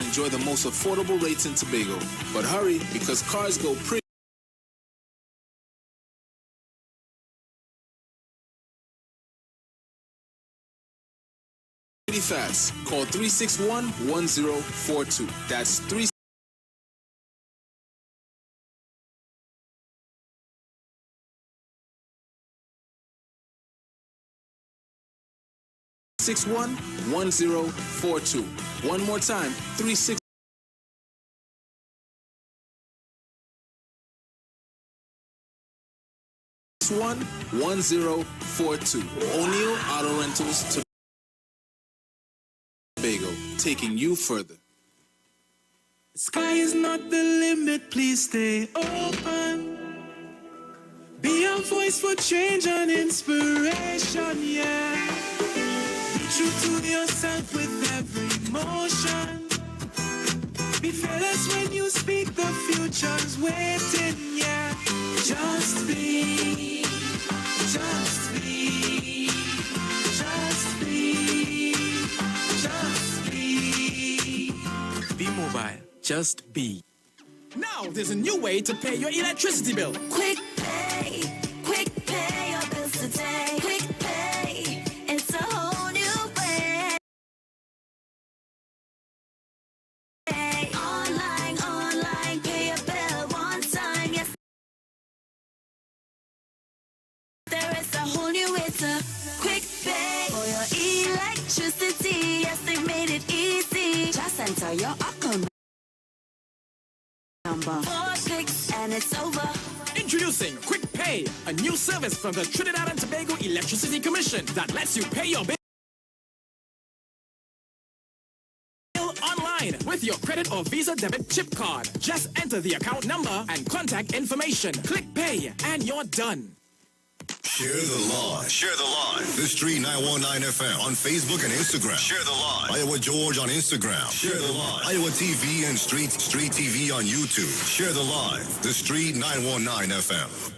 enjoy the most affordable rates in Tobago. But hurry, because cars go pretty fast. Call 361-1042. That's 361-1042. One more time, 361-1042. O'Neill Auto Rentals Tobago, taking you further. Sky is not the limit, please stay open. Be a voice for change and inspiration, yeah. Be true to yourself with every motion. Be fearless when you speak, the future's waiting, yeah. Just be, just be, just be, just be. Be mobile, just be. Now there's a new way to pay your electricity bill. Quick pay your bills today. Quick pay, it's a whole new way. Online, pay your bill one time. Yes, there is a whole new way to quick pay for your electricity. Yes, they made it easy. Just enter your account number. 4 clicks and it's over. Introducing Quick Pay, a new service from the Trinidad and Tobago Electricity Commission that lets you pay your bill online with your credit or Visa debit chip card. Just enter the account number and contact information. Click Pay and you're done. Share the live. Share the live. The Street 919 FM on Facebook and Instagram. Share the live. Iowa George on Instagram. Share the live. Iowa TV and Street TV on YouTube. Share the live. The Street 919 FM.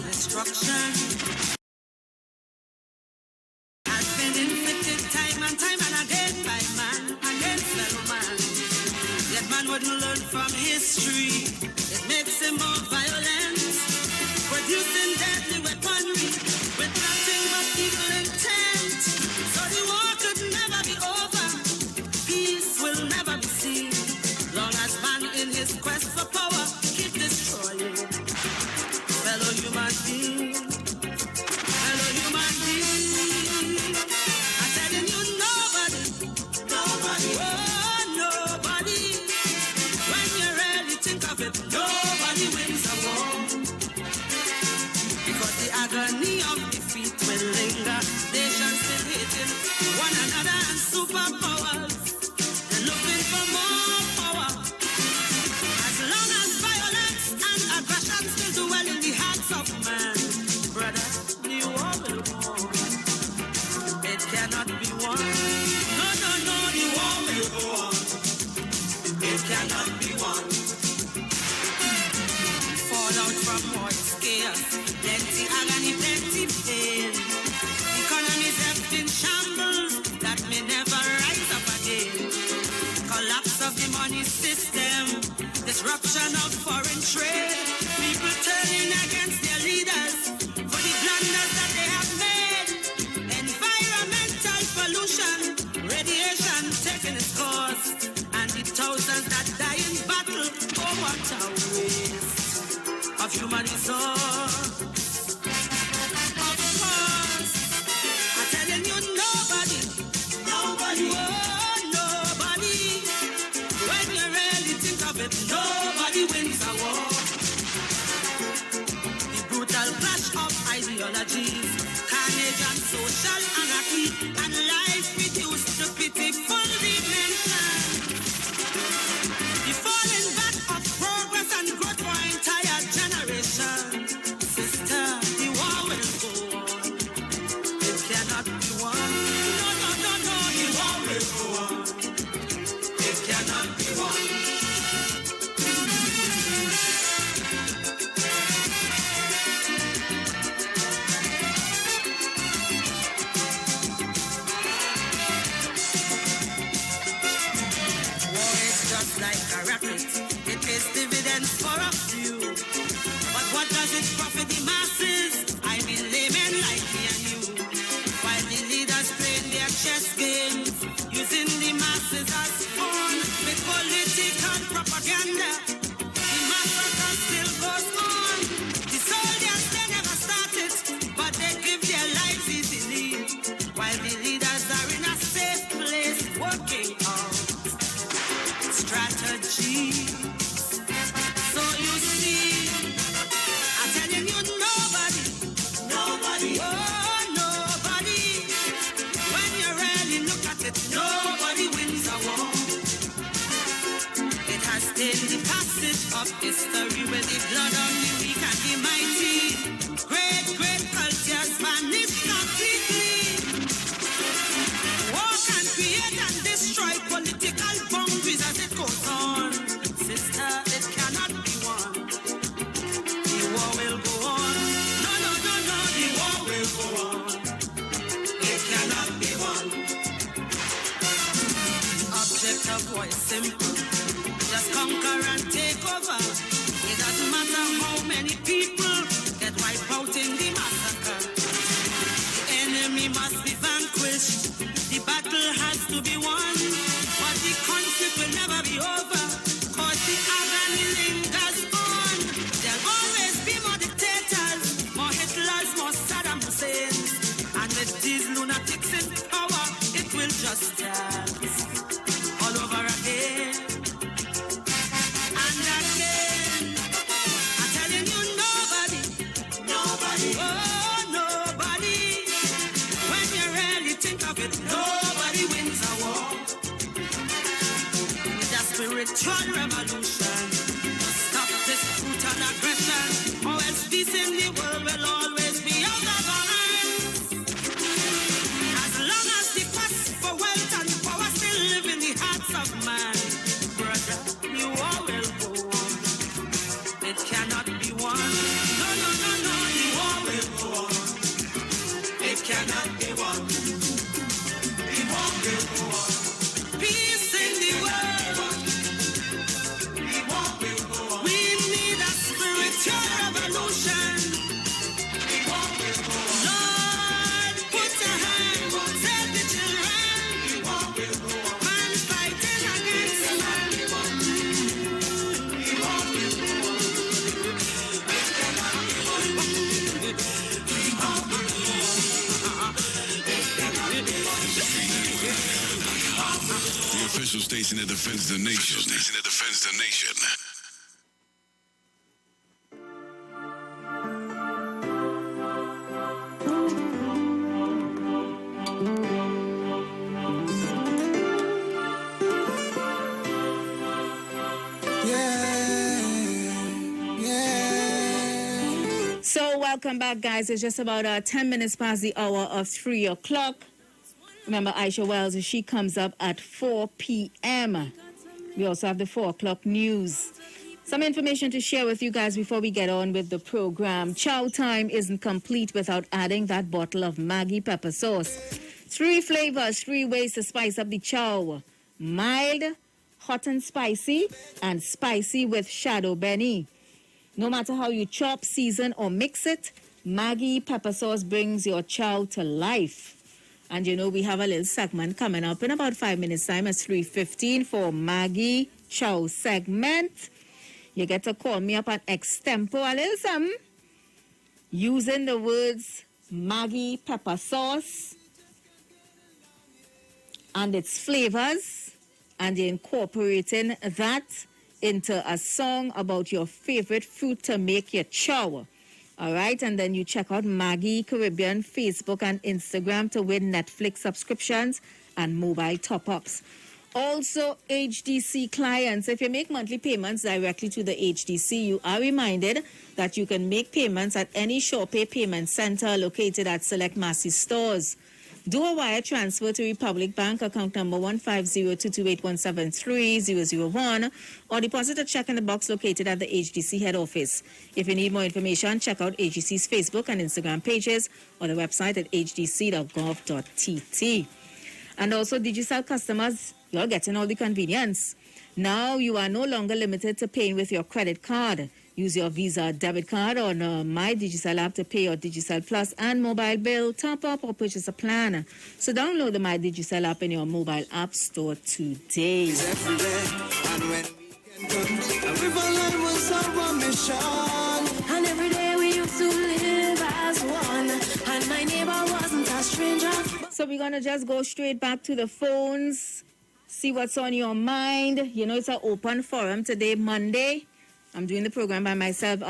Destruction has been inflicted time and again by man against fellow man. Yet man wouldn't learn from history. It makes him more violent, producing deadly weaponry with nothing but evil intent. So the war could never be over. Peace will never be seen. Long as man in his quest for power keep destroying fellow human beings. Fellow human beings. I'm telling you, nobody, oh, nobody. When you really think of it, nobody wins a war. Because the agony of defeat will linger. Nations still hating one another and superpowers. They're looking for more power. As long as violence and aggression still dwell in the hearts of man, brother, the war will go on. It cannot be won. No, the war will go on. It cannot be won. Fallout from war is chaos. Plenty agony, plenty pain. Economies left in shambles that may never rise up again. Collapse of the money system. Disruption of foreign trade. People turning against their leaders for the blunders that they have made. Environmental pollution, radiation taking its course, and the thousands that die in battle. Oh, what a waste of human resource. Of course, I'm telling you, nobody, oh, nobody. When you really think of it, nobody wins a war. The brutal clash of ideologies, carnage and social anarchy, and life reduced to pitiful dimension. The falling back of progress and growth for entire generation. Sister, the war will go on. It cannot be won. No, the war will go on. It cannot be won. Like a rocket, it pays dividends for a few. But what does it profit the masses? I mean laymen like me and you. While the leaders playing their chess games, using the masses as pawn with political propaganda. The massacre still goes on. The soldiers, they never started, but they give their lives easily. While the leaders are in a safe place working out strategy. So you see, I'm telling you, nobody, in the passage of history where the blood of the weak and the mighty. Great, great cultures vanish completely. War can create and destroy political boundaries as it goes on. Sister, it cannot be won. The war will go on. No, no, no, no, the war will go on. It cannot be won. Object of war is simple. Just conquer and take over. It doesn't matter how many people get wiped out in the massacre. The enemy must be vanquished. The battle has to be won. But the conflict will never be over. Cause the agony lingers on. There'll always be more dictators, more Hitlers, more Saddam Husseins. And with these lunatics in power, it will just start all over again. And again, I'm telling you, nobody, oh, nobody, when you really think of it, nobody wins a war. It's a spiritual revolution to stop this brutal aggression, or else peace in the world will always be out of our hands. As long as the quest for wealth and power still live in the hearts of man, brother, you all will go on. It cannot be won. No, no, no, no, the war will go on. It cannot be won. The war will go on. Peace in the world. The war will go on. We need a spiritual revolution. The war will go on. Lord, put a hand, save the children. The war will go on. Man fighting against man. The war will go on. It cannot be won. The war will go on. It cannot be won. The official station that defends the nation. So welcome back, guys. It's just about 10 minutes past the hour of 3 o'clock. Remember, Aisha Wells, she comes up at 4 p.m. We also have the 4 o'clock news. Some information to share with you guys before we get on with the program. Chow time isn't complete without adding that bottle of Maggi pepper sauce. 3 flavors, 3 ways to spice up the chow. Mild, hot and spicy with shadow benny. No matter how you chop, season, or mix it, Maggi pepper sauce brings your chow to life. And you know, we have a little segment coming up in about 5 minutes' time at 3:15 for Maggi chow segment. You get to call me up on extempo a little something using the words Maggi pepper sauce and its flavors, and incorporating that into a song about your favorite fruit to make your chow. All right, and then you check out Maggi Caribbean Facebook and Instagram to win Netflix subscriptions and mobile top-ups. Also, HDC clients, if you make monthly payments directly to the HDC, you are reminded that you can make payments at any SurePay payment center located at select Massey stores. Do a wire transfer to Republic Bank account number 150-228-173-001 or deposit a check in the box located at the HDC head office. If you need more information, check out HDC's Facebook and Instagram pages or the website at hdc.gov.tt. And also, Digicel customers, you're getting all the convenience. Now you are no longer limited to paying with your credit card. Use your Visa debit card on My Digicel app to pay your Digicel Plus and mobile bill, top up, or purchase a plan. So download the My Digicel app in your mobile app store today. And every day we used to live as one, and my neighbor wasn't a stranger. So we're going to just go straight back to the phones, see what's on your mind. You know, it's an open forum today, Monday. I'm doing the program by myself.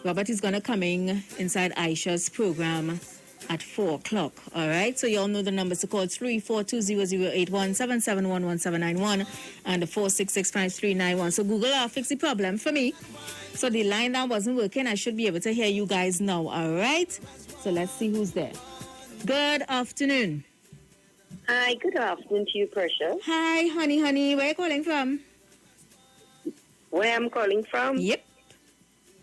Robert is going to come in inside Aisha's program at 4 o'clock. All right. So you all know the numbers to call 342008177117991 and the 4665391. So Google fix the problem for me. So the line that wasn't working, I should be able to hear you guys now. All right. So let's see who's there. Good afternoon. Hi, good afternoon to you, Precious. Hi, honey. Where are you calling from? Where I'm calling from? Yep.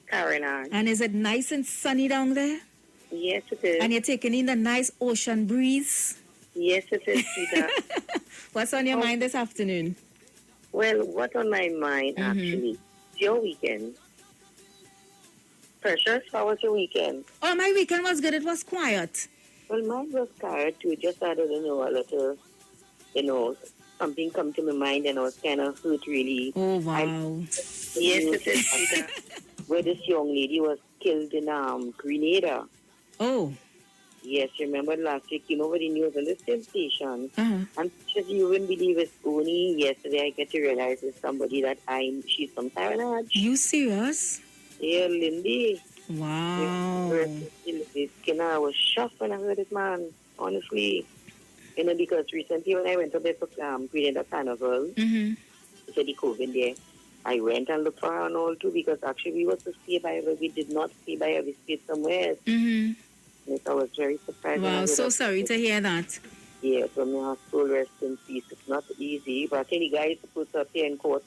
Caroline. And is it nice and sunny down there? Yes, it is. And you're taking in the nice ocean breeze? Yes, it is, sweetheart. What's on your mind this afternoon? Well, what's on my mind, actually? It's your weekend. Precious, how was your weekend? Oh, my weekend was good. It was quiet. Well, mine was quiet, too. Just, I don't know, a little, something come to my mind and I was kind of hurt, really. Oh, wow. Yes, it is, sweetheart. Where this young lady was killed in Grenada. Oh. Yes, remember last week, over the news on the same station. And just you wouldn't believe it's only yesterday I get to realize it's somebody that she's from Taranaj. You serious? Yeah, Lindy. Wow. I was shocked when I heard it, man. Honestly. Because recently when I went to the Grenada Carnival, to the COVID there, I went and looked for her and all too, because actually we were to stay by her, but we did not stay by her, we stayed somewhere else. Yes, I was very surprised. Wow, so sorry to hear that. Yeah, so may her soul rest in peace. It's not easy, but I think the guy is supposed to appear in court,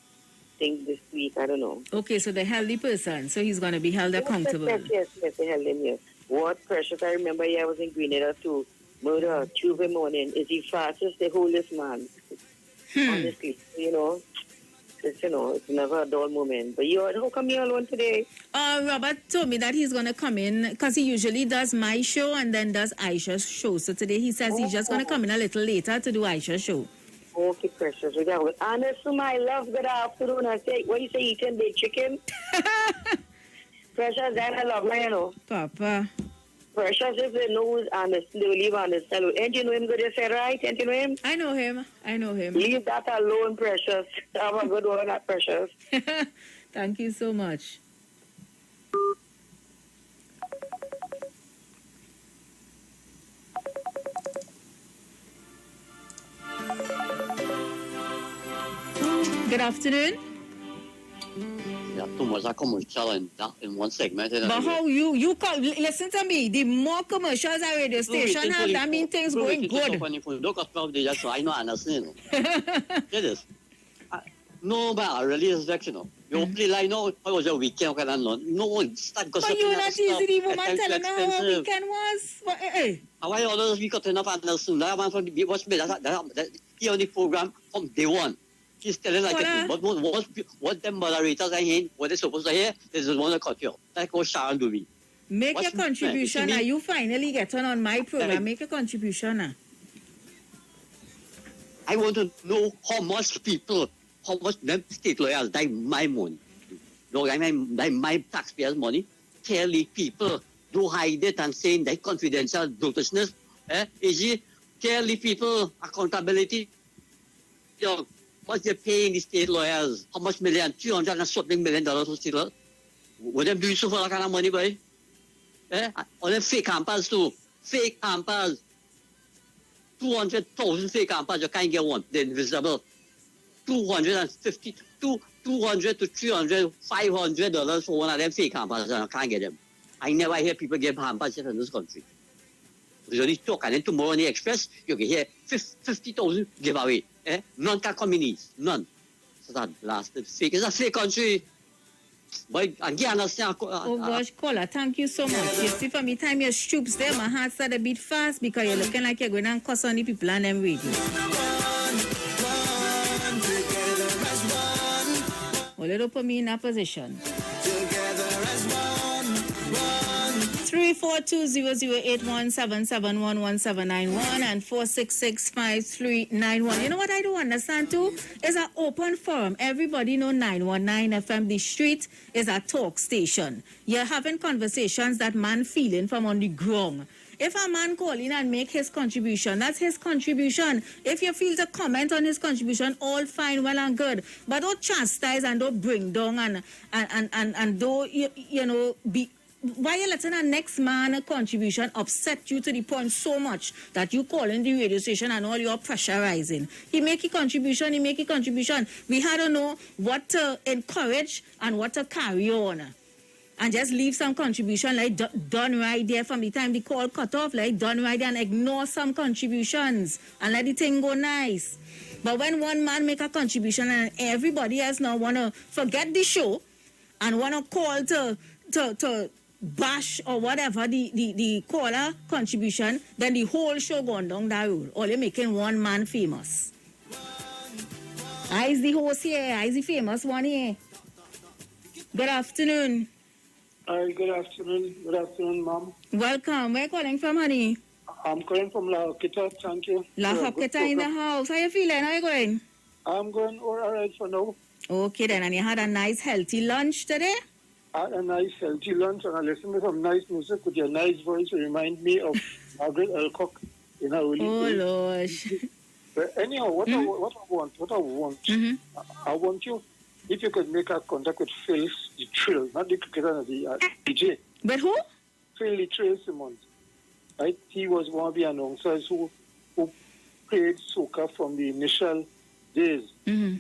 this week, I don't know. Okay, so the healthy person, so he's going to be held accountable. Yes, they held him, yes. What Precious, I remember, I was in Grenada too. Murder, Tuesday morning, is the fastest, the oldest man. Honestly, it's never a dull moment. But how come you're alone today? Robert told me that he's going to come in because he usually does my show and then does Aisha's show. So today he says he's just going to come in a little later to do Aisha's show. Okay, Precious. We got with Anna Suma, love, good afternoon. I say, what do you say, eating baked chicken? Precious, then I love her, Papa. Precious is the nose and the leave on the cell. Ain't you know him good, you said, right? Ain't you know him? I know him. Leave that alone, Precious. Have a good one, that Precious. Thank you so much. Good afternoon. Yeah, too much commercial in one segment. But how you call? Listen to me. The more commercials a radio station have, that means things going good. I know, understand. It is. No, but I really respect, You play like, no, how was your weekend? No, start gossiping. But you're not easy, the woman telling me how her weekend was. But, how I all those we got enough understand. That one from the watch me. That he on the program from day one. He's telling like what them moderators are hearing, what they're supposed to hear, they just want to cut you. Like what Sharon do me. Make your contribution. You finally get on my program. Make a contribution. I want to know how much them state lawyers die my money. No, I mean my taxpayers' money. Tell the people, do hide it and saying that confidential noticiousness. Is it tell the people accountability? What they're paying the state lawyers? How much million? $300 million to steal? Would them do so for that kind of money, boy? On them fake campers too. Fake campers. 200,000 fake campers, you can't get one. They're invisible. 250, $200 to $300, $500 for one of them fake campers, and I can't get them. I never hear people get campers in this country. We only talk, and then tomorrow in the Express, you can hear 50,000 giveaway. Non-car communities, none. So that blasted fake. It's a fake country. But again, understand. Oh gosh, caller, thank you so much. You see, from the time your stoops there, my heart started a bit fast because you're looking like you're going to cuss on the people and them radio. Well, it'll put me in that position. 342-0081771191 and 4665391. You know what I don't understand too? It's an open forum. Everybody know 919 FM. The street is a talk station. You're having conversations that man feeling from on the ground. If a man call in and make his contribution, that's his contribution. If you feel to comment on his contribution, all fine, well and good. But don't chastise and don't bring down and don't, be why you letting a next man contribution upset you to the point so much that you calling the radio station and all your pressurizing? He make a contribution. We had to know what to encourage and what to carry on. And just leave some contribution like done right there from the time the call cut off, like done right there, and ignore some contributions and let the thing go nice. But when one man make a contribution and everybody else now want to forget the show and want to call to bash or whatever the caller contribution, then the whole show gone down that road. Only making one man famous. I is the host here. I is the famous one here. Good afternoon. Hi, good afternoon. Good afternoon, Mom. Welcome. Where are you calling from, honey? I'm calling from La Hoqueta. Thank you. La Hoqueta in the house. How you feeling? How you going? I'm going all right for now. Okay then. And you had a nice healthy lunch today? I had a nice healthy lunch and I listened to some nice music with your nice voice to remind me of Margaret Alcock in her early days. Lord. But anyhow, what I want, I want you, if you could make a contact with Phil the Trill, not the cricketer, the DJ. But who? Phil the Trill Simmons. Right? He was one of the announcers who played soca from the initial days. Mm-hmm.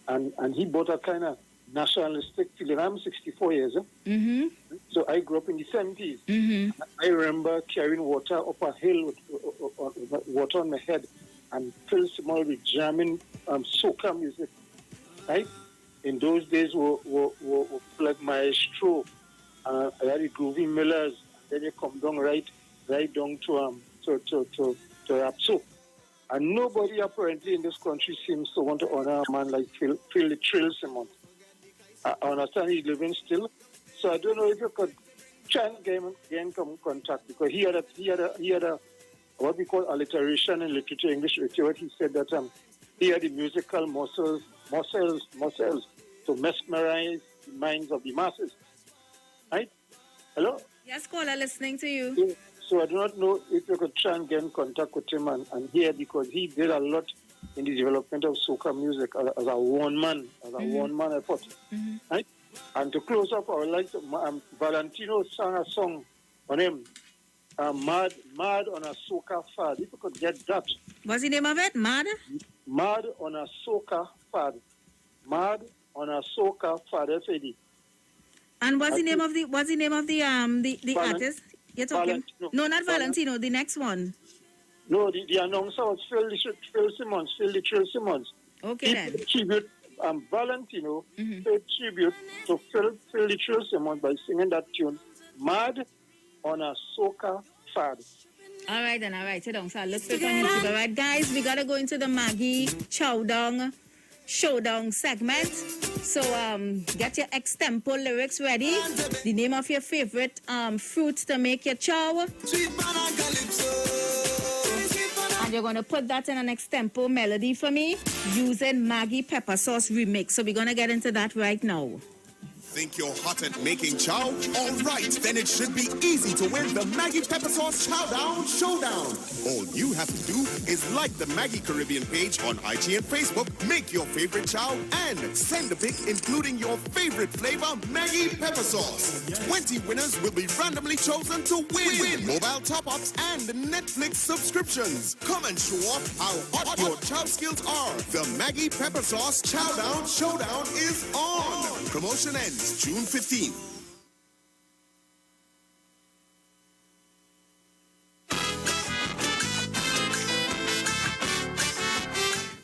And he brought a kind of nationalistic feeling. I'm 64 years. Mm-hmm. So I grew up in the 70s. Mm-hmm. I remember carrying water up a hill with water on my head. And Phil Simmons with jamming soca music. Right? In those days, were like Maestro. I had the Groovy Millers. Then you come down right down to rap. So, and nobody apparently in this country seems to want to honor a man like Phil the Trill Simmons. I understand he's living still. So I don't know if you could try and get in contact, because he had a what we call alliteration in literature, English literature. He said that he had the musical muscles to mesmerize the minds of the masses. Right? Hello? Yes, caller, listening to you. So I do not know if you could try and get in contact with him and hear, because he did a lot in the development of soca music as a one-man effort. Mm-hmm. Right? And to close up, I would like to, Valentino sang a song on him, Mad on a Soca Fad. If you could get that. What's the name of it? Mad? Mad on a Soca Fad. Mad on a Soca Fad, F-A-D. And what's the name of the artist you're talking? Valentino. No, not Valentino. The next one. No, the announcer was Phil Simmons, Phil the Trill Simmons. Okay then. Paid tribute, Valentino paid tribute to Phil the Trill Simmons by singing that tune, Mad on a Soca Fad. All right then, all right. Sit down, so let's put on YouTube. All right, guys, we gotta go into the Maggie Chowdown Showdown segment. So get your extempo lyrics ready. The name of your favorite fruit to make your chow. And you're gonna put that in an extempo melody for me using Maggie Pepper Sauce Remix. So we're gonna get into that right now. Think you're hot at making chow? All right, then it should be easy to win the Maggie Pepper Sauce Chowdown Showdown. All you have to do is like the Maggie Caribbean page on IG and Facebook, make your favorite chow, and send a pic including your favorite flavor, Maggie Pepper Sauce. 20 winners will be randomly chosen to win mobile top-ups and Netflix subscriptions. Come and show off how hot your chow skills are. The Maggie Pepper Sauce Chowdown Showdown is on. Promotion ends June 15th.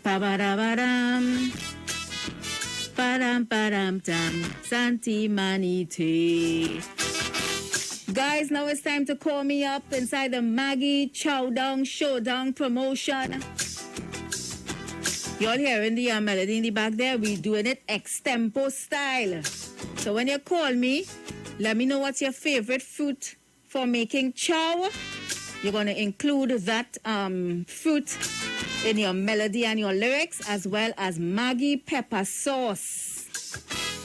Ba-ba-da-ba-dam. Ba-dam-ba-dam-dam. Santi Manite. Guys, now it's time to call me up inside the Maggie Chowdown Showdown promotion. Y'all hearing the melody in the back there? We're doing it extempo style. So when you call me, let me know what's your favorite fruit for making chow. You're going to include that fruit in your melody and your lyrics, as well as Maggie Pepper Sauce.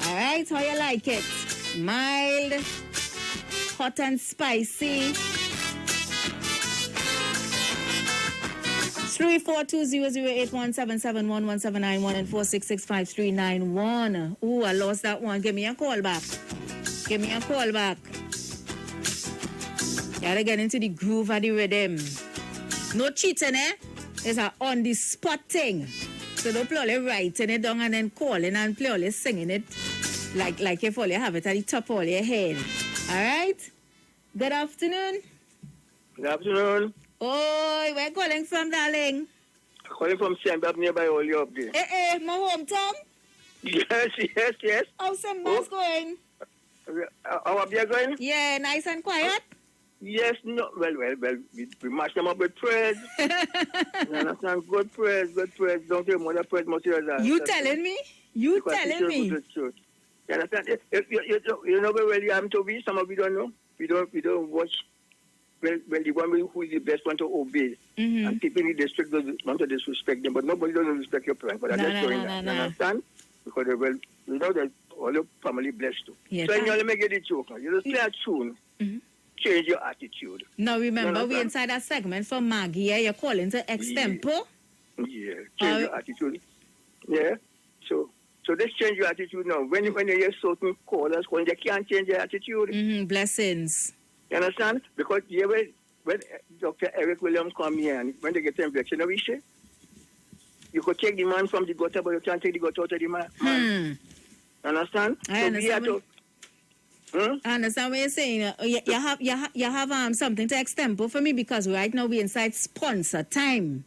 All right, how you like it? Mild, hot and spicy. 342-008-177-1179-1 and 466-5391. Ooh, I lost that one. Give me a call back. gotta get into the groove of the rhythm. No cheating, eh? It's a on the spot thing. So don't play all the writing it down and then calling and play all the singing it like if all you have it at the top of all your head. Alright? Good afternoon. Good afternoon. Oh, where calling from, darling? Calling from Sambab nearby all you up there. My hometown? Yes. How's Sambab's going? How are you going? Yeah, nice and quiet? Yes, no. Well, we mash them up with praise. You understand? Good praise. Don't take more praise, much as that. You telling me? You telling me? You understand? You know where you am to be? Some of you don't know. We don't watch when the one who is the best one to obey. Mm-hmm. And people in the district don't want to disrespect them, but nobody doesn't respect your plan. But I'm just showing that. You understand? Because you know that all your family blessed too. Yes, so you let me get it joke. You just play a tune. Mm-hmm. Change your attitude. Now remember, we inside that segment for Maggie. Yeah, you're calling to extempo. Yeah, change your attitude. Yeah, so just change your attitude now. When you hear certain callers, when they can't change their attitude. Mm-hmm. Blessings. You understand? Because when Dr. Eric Williams come here and when they get the injection, you know what we say? You could take the man from the gutter, but you can't take the gutter out of the man. Understand? I understand. I understand what you're saying. You have something to extempo for me because right now we're inside sponsor time.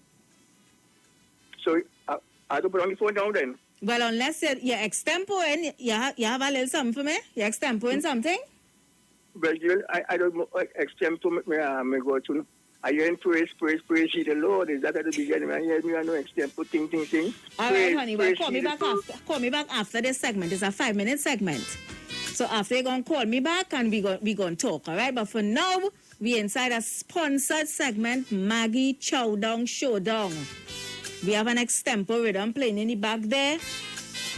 So I don't put on the phone down then. Well, unless you're extempoing, you have a little something for me. You're extempoing something. Well, I don't extempo me go to. I hear him praise ye the Lord. Is that at the beginning? I hear me no extempo thing. All right, honey. Well, call me back after this segment. It's a 5-minute segment. So after you're going to call me back and we going to talk, all right? But for now, we inside a sponsored segment, Maggie Chowdown Showdown. We have an extempo rhythm playing in the back there.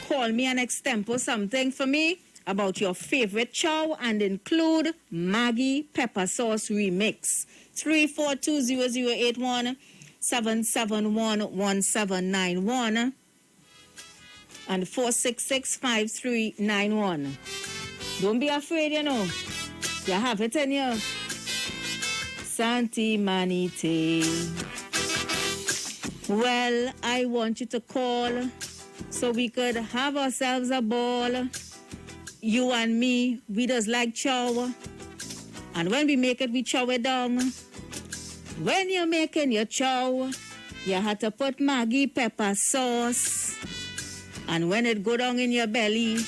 Call me an extempo something for me about your favorite chow and include Maggie Pepper Sauce Remix. 3420081 7711791 and 4665391. Don't be afraid, you know. You have it in you. Santi Manite. Well, I want you to call so we could have ourselves a ball. You and me, we just like chow. And when we make it, we chow it down. When you're making your chow, you have to put Maggie pepper sauce. And when it go down in your belly,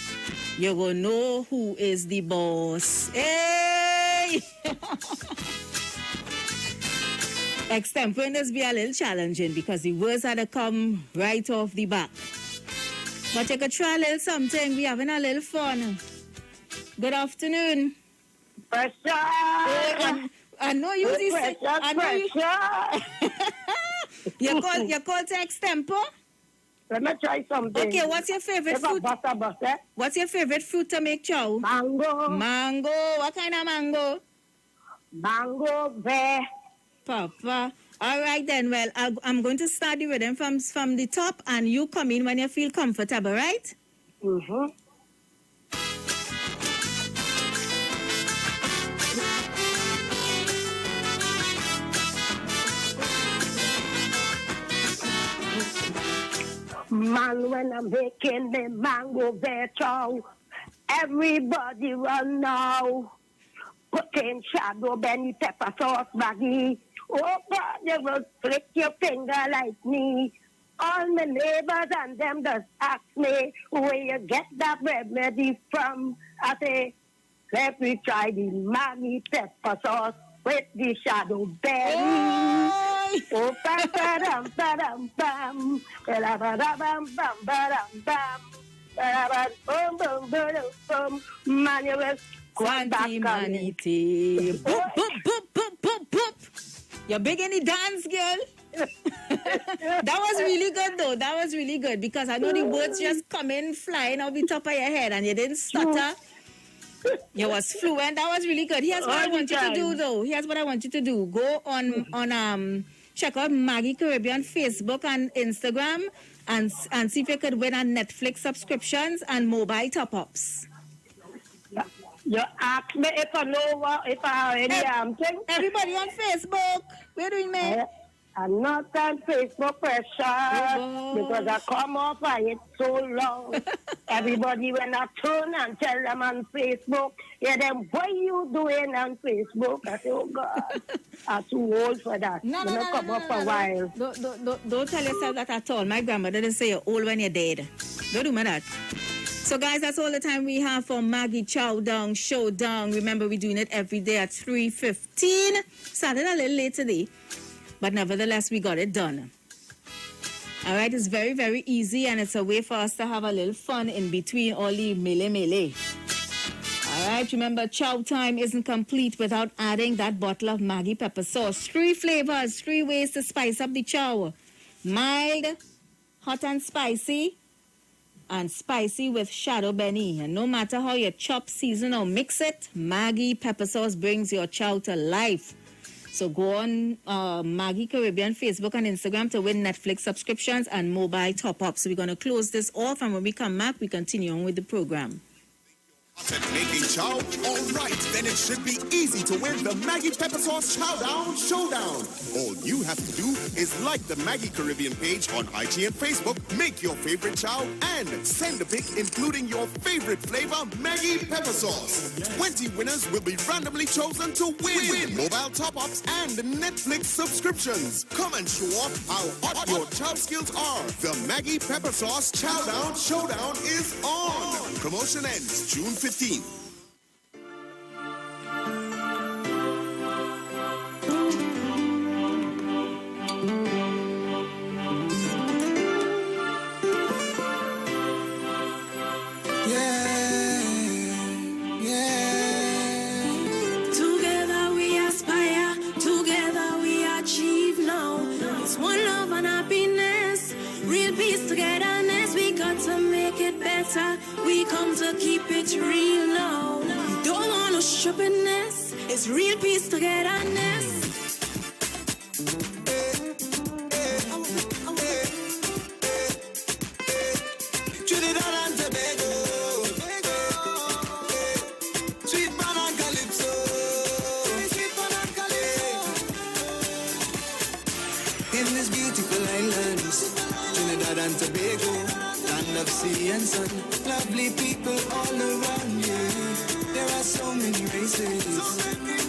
you will know who is the boss. Hey! Extemporing this be a little challenging because the words had to come right off the back. But you could try a little something. We having a little fun. Good afternoon. Pressure! I know you this. You call to extempo? Let me try something. Okay, what's your favorite fruit? What's your favorite fruit to make chow? Mango. Mango. What kind of mango? Mango bear. Papa. All right then. Well, I'm going to start the rhythm from the top, and you come in when you feel comfortable, right? Mm-hmm. Man, when I'm making the mango bear chow, everybody run now. Put in shadow, Benny pepper sauce, Maggie. Oh, God, you will flick your finger like me. All my neighbors and them just ask me where you get that remedy from. I say, let me try the Maggie pepper sauce with the shadow berry. Oh, bam, bam, bam, bam, bam, man, you will go back on it. Boop, boop, boop, boop, boop, boop. You're big in the dance, girl. That was really good, though. That was really good because I know the words just come in flying off the top of your head and you didn't stutter. You was fluent. That was really good. Here's what I want you to do, though. Here's what I want you to do. Go on check out Maggie Caribbean Facebook and Instagram and see if you could win on Netflix subscriptions and mobile top-ups. You ask me if I know if I already thing. Everybody on Facebook. We're doing, man. I'm not on Facebook pressure because I come off of it so long. Everybody when I turn and tell them on Facebook, yeah, then what you doing on Facebook? I say, oh God, I'm too old for that. No, come up for a while. Don't tell yourself that at all. My grandmother didn't say you're old when you're dead. Don't do me that. So, guys, that's all the time we have for Maggie Chowdown Showdown. Remember, we're doing it every day at 3:15. Started a little late today, but nevertheless, we got it done. All right, it's very, very easy, and it's a way for us to have a little fun in between all the melee. All right, remember, chow time isn't complete without adding that bottle of Maggie pepper sauce. 3 flavors, 3 ways to spice up the chow. Mild, hot and spicy, and spicy with shadow benny. And no matter how you chop, season, or mix it, Maggie pepper sauce brings your chow to life. So go on Maggie Caribbean Facebook and Instagram to win Netflix subscriptions and mobile top-ups. So we're going to close this off, and when we come back, we continue on with the program. Making chow? All right, then it should be easy to win the Maggie Pepper Sauce Chowdown Showdown. All you have to do is like the Maggie Caribbean page on IG and Facebook, make your favorite chow, and send a pic including your favorite flavor, Maggie Pepper Sauce. 20 winners will be randomly chosen to win mobile top-ups and Netflix subscriptions. Come and show off how hot your chow skills are. The Maggie Pepper Sauce Chowdown Showdown is on. Promotion ends June 15th. Together we aspire, together we achieve now. It's one love and happiness, real peace, togetherness. We got to make it better. We come to keep it real now. We don't want no stupidness. It's real peace, togetherness. Trinidad and Tobago, sweet pan and calypso, sweet pan and calypso. In this beautiful islands, Trinidad and Tobago, land of sea and sun, lovely people all around you. There are so many races,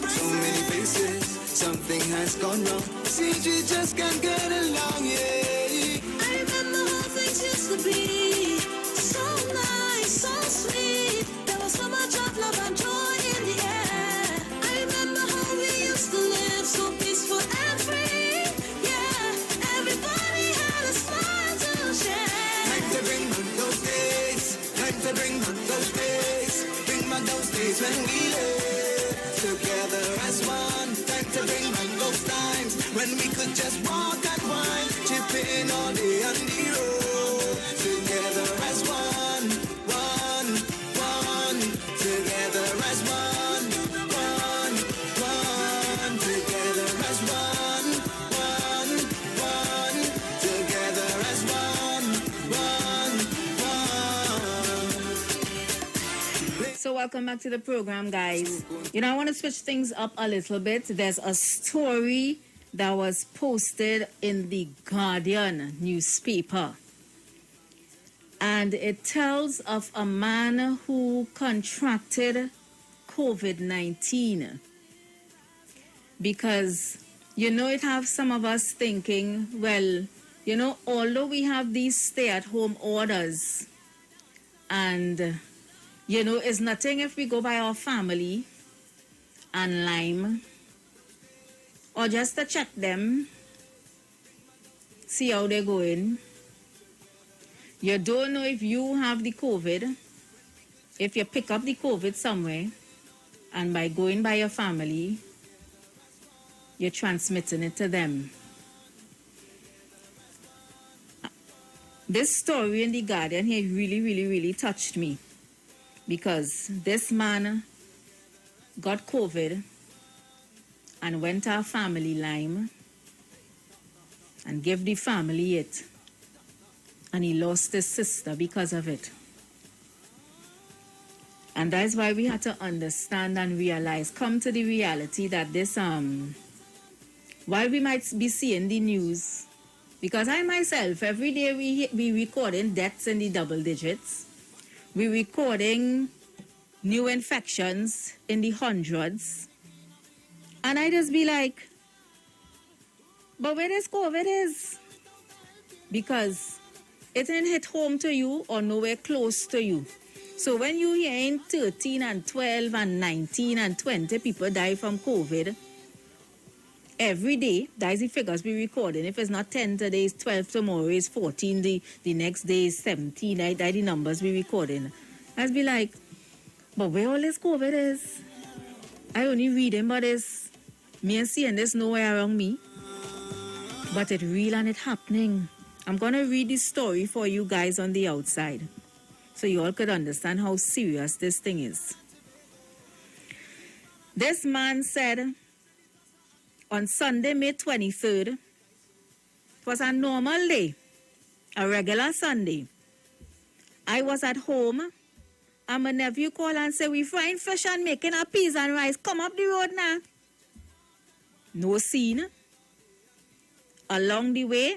so many faces. Something has gone wrong. See, we just can't get along, yeah. I remember how things used to be. So nice, so sweet. There was so much of love and joy in the air. I remember how we used to live so peaceful and free. Yeah, everybody had a smile to share. Time to bring back those days. Time to bring back those days. Bring back those days when we lived together as one. Time to bring back those times when we could just walk and wine, chipping all day on the road. Together as one, one, one. Together as one, one, one. Together as one, one, one. Together as one, one. So welcome back to the program, guys. You know, I want to switch things up a little bit. There's a story that was posted in the Guardian newspaper. And it tells of a man who contracted COVID-19. Because, you know, it have some of us thinking, well, you know, although we have these stay-at-home orders, and, you know, it's nothing if we go by our family and Lyme, or just to check them, see how they're going. You don't know if you have the COVID, if you pick up the COVID somewhere, and by going by your family, you're transmitting it to them. This story in the Guardian here really touched me, because this man got COVID and went to our family Lyme and gave the family it, and he lost his sister because of it. And that's why we had to understand and realize, come to the reality that this, while we might be seeing the news, because I myself, every day we recording deaths in the double digits. We recording new infections in the hundreds. And I just be like, but where this COVID is? Because it didn't hit home to you or nowhere close to you. So when you hearing 13 and 12 and 19 and 20 people die from COVID, every day, that's the figures we recording. If it's not 10 today, it's 12 tomorrow, it's 14, the next day is 17, that's the numbers we recording. I'd be like, but where all this COVID is? I only reading, but it's me and seeing this nowhere around me. But it's real and it's happening. I'm going to read this story for you guys on the outside, so you all could understand how serious this thing is. This man said, on Sunday, May 23rd, it was a normal day, a regular Sunday. I was at home, and my nephew called and said, we frying fish and making a peas and rice. Come up the road now. No scene. Along the way,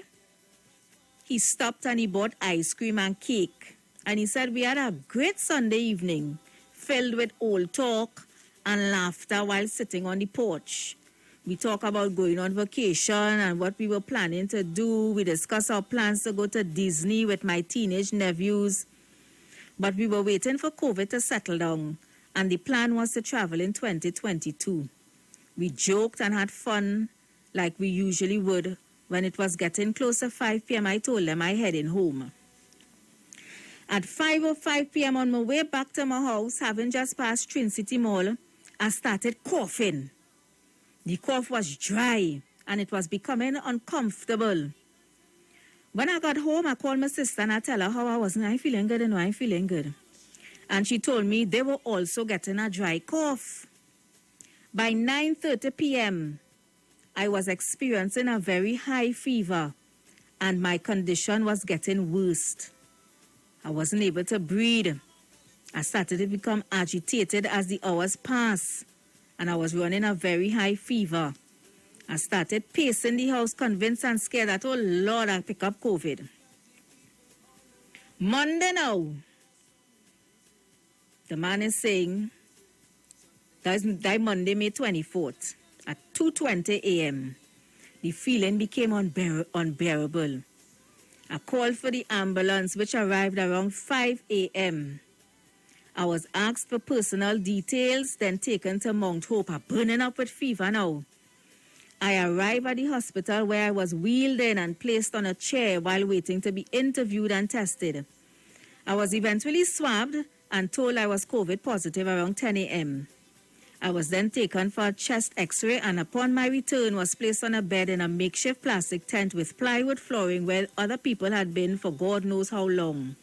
he stopped and he bought ice cream and cake. And he said, we had a great Sunday evening, filled with old talk and laughter while sitting on the porch. We talked about going on vacation and what we were planning to do. We discussed our plans to go to Disney with my teenage nephews. But we were waiting for COVID to settle down, and the plan was to travel in 2022. We joked and had fun like we usually would. When it was getting close to 5 p.m., I told them I heading home. At 5:05 p.m. on my way back to my house, having just passed Twin City Mall, I started coughing. The cough was dry, and it was becoming uncomfortable. When I got home, I called my sister and I tell her how I wasn't. I'm feeling good, and I'm feeling good. And she told me they were also getting a dry cough. By 9:30 p.m., I was experiencing a very high fever, and my condition was getting worse. I wasn't able to breathe. I started to become agitated as the hours passed, and I was running a very high fever. I started pacing the house, convinced and scared that, oh Lord, I'll pick up COVID. Monday now, the man is saying, that's Monday, May 24th, at 2:20 a.m., the feeling became unbearable. I called for the ambulance, which arrived around 5 a.m. I was asked for personal details, then taken to Mount Hope. I'm burning up with fever now. I arrived at the hospital where I was wheeled in and placed on a chair while waiting to be interviewed and tested. I was eventually swabbed and told I was COVID positive around 10 a.m. I was then taken for a chest x-ray, and upon my return was placed on a bed in a makeshift plastic tent with plywood flooring where other people had been for God knows how long.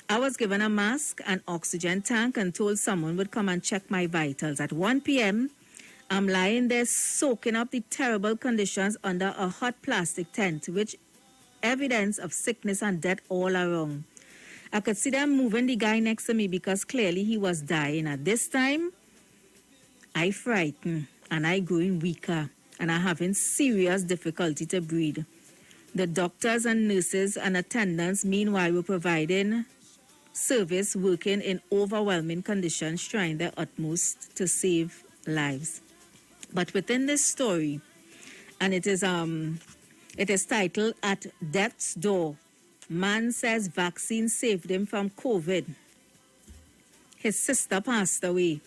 I was given a mask, an oxygen tank, and told someone would come and check my vitals. At 1 p.m., I'm lying there soaking up the terrible conditions under a hot plastic tent, which evidence of sickness and death all around. I could see them moving the guy next to me because clearly he was dying. At this time, I frightened and I growing weaker, and I having serious difficulty to breathe. The doctors and nurses and attendants meanwhile were providing service, working in overwhelming conditions, trying their utmost to save lives. But within this story, and it is titled At Death's Door, man says vaccine saved him from COVID. His sister passed away.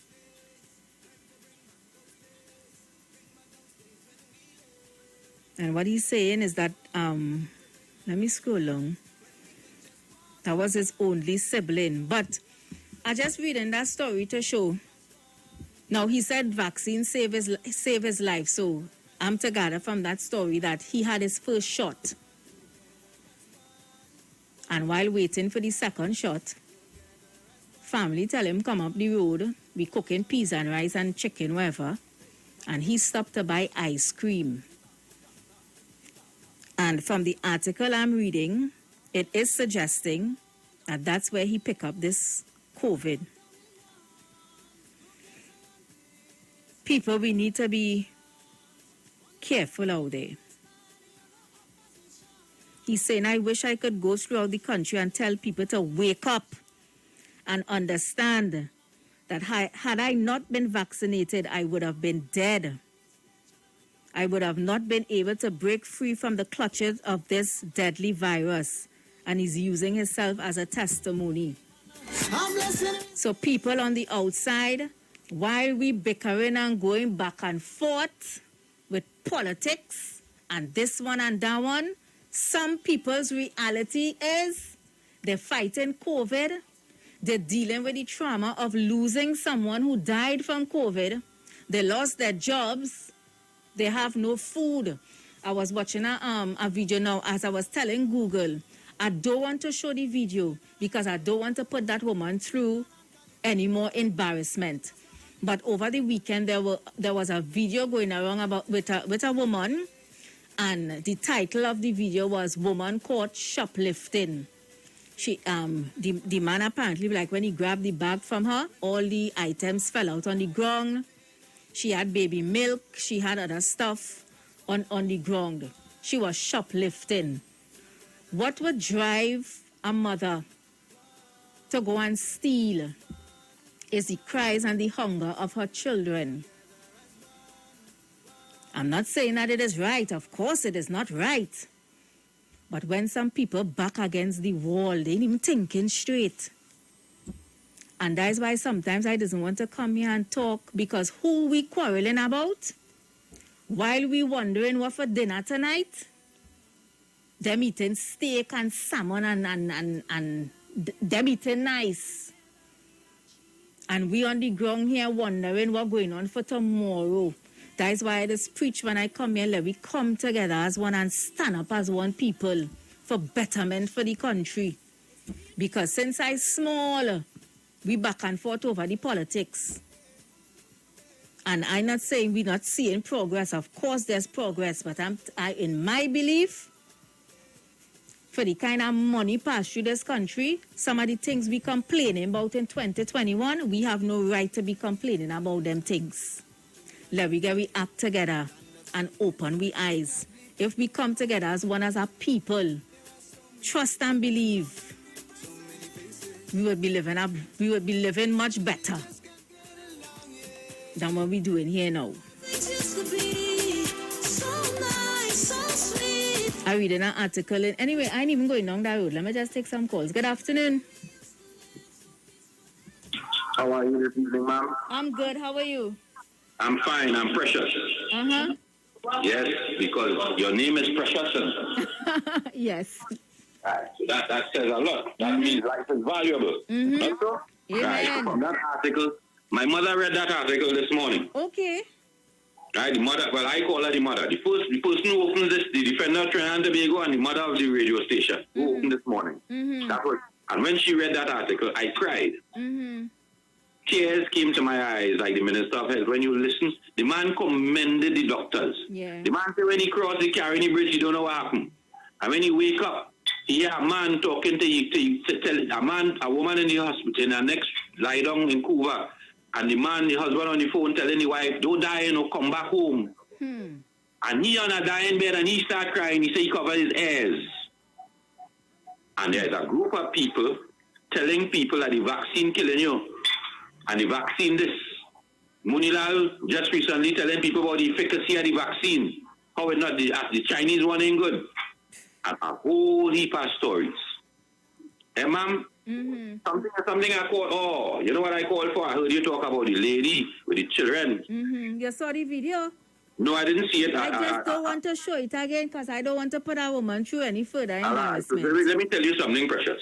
And what he's saying is that, let me scroll along. That was his only sibling. But I just reading that story to show. Now, he said vaccine save his life. So I'm to gather from that story that he had his first shot. And while waiting for the second shot, family tell him, come up the road. We cooking peas and rice and chicken, whatever. And he stopped to buy ice cream. And from the article I'm reading, it is suggesting that that's where he picked up this COVID. People, we need to be careful out there. He's saying, I wish I could go throughout the country and tell people to wake up and understand that had I not been vaccinated, I would have been dead. I would have not been able to break free from the clutches of this deadly virus. And he's using himself as a testimony. So people on the outside, while we bickering and going back and forth with politics and this one and that one, some people's reality is they're fighting COVID. They're dealing with the trauma of losing someone who died from COVID. They lost their jobs. They have no food. I was watching a video now as I was telling Google, I don't want to show the video because I don't want to put that woman through any more embarrassment. But over the weekend, there was a video going around about with a woman, and the title of the video was "Woman Caught Shoplifting." She the man apparently, like when he grabbed the bag from her, all the items fell out on the ground. She had baby milk. She had other stuff on the ground. She was shoplifting. What would drive a mother to go and steal is the cries and the hunger of her children. I'm not saying that it is right. Of course it is not right. But when some people back against the wall, they ain't even thinking straight. And that is why sometimes I doesn't want to come here and talk, because who we quarreling about? While we wondering what for dinner tonight, them eating steak and salmon and them eating nice. And we on the ground here wondering what's going on for tomorrow. That is why I just preach when I come here, let we come together as one and stand up as one people for betterment for the country. Because since I small, we back and forth over the politics. And I'm not saying we're not seeing progress. Of course there's progress, but in my belief, for the kind of money passed through this country, some of the things we complaining about in 2021, we have no right to be complaining about them things. Let we get we act together and open we eyes. If we come together as one as a people, trust and believe, we would be living much better than what we're doing here now. I read an article. Anyway, I ain't even going down that road. Let me just take some calls. Good afternoon. How are you this evening, ma'am? I'm good. How are you? I'm fine. I'm Precious. Uh-huh. Yes, because your name is Precious. Yes. Right. So that says a lot. That means life is valuable. Not so? Right. So from that article, my mother read that article this morning. Okay. Right, the mother, well, I call her the mother. The person who opened this, the defender of Trinidad and Tobago and the mother of the radio station, who opened this morning. That was, and when she read that article, I cried. Tears came to my eyes, like the Minister of Health. When you listen, the man commended the doctors. Yeah. The man said when he crossed the Caroni Bridge, he don't know what happened. And when he wake up, he hear a man talking to tell a woman in the hospital, in the next lie down in Cuba. And the husband on the phone telling the wife, don't die, come back home. And he on a dying bed and he start crying. He say he covered his ears. And there's a group of people telling people that the vaccine killing you. And the vaccine this. Munilal just recently telling people about the efficacy of the vaccine. How it not the Chinese one ain't good. And a whole heap of stories. Hey, ma'am? Something I call, you know what I call for? I heard you talk about the lady with the children. You saw the video? No, I didn't see it. I just don't want to show it again because I don't want to put a woman through any further embarrassment. Let me tell you something, Precious.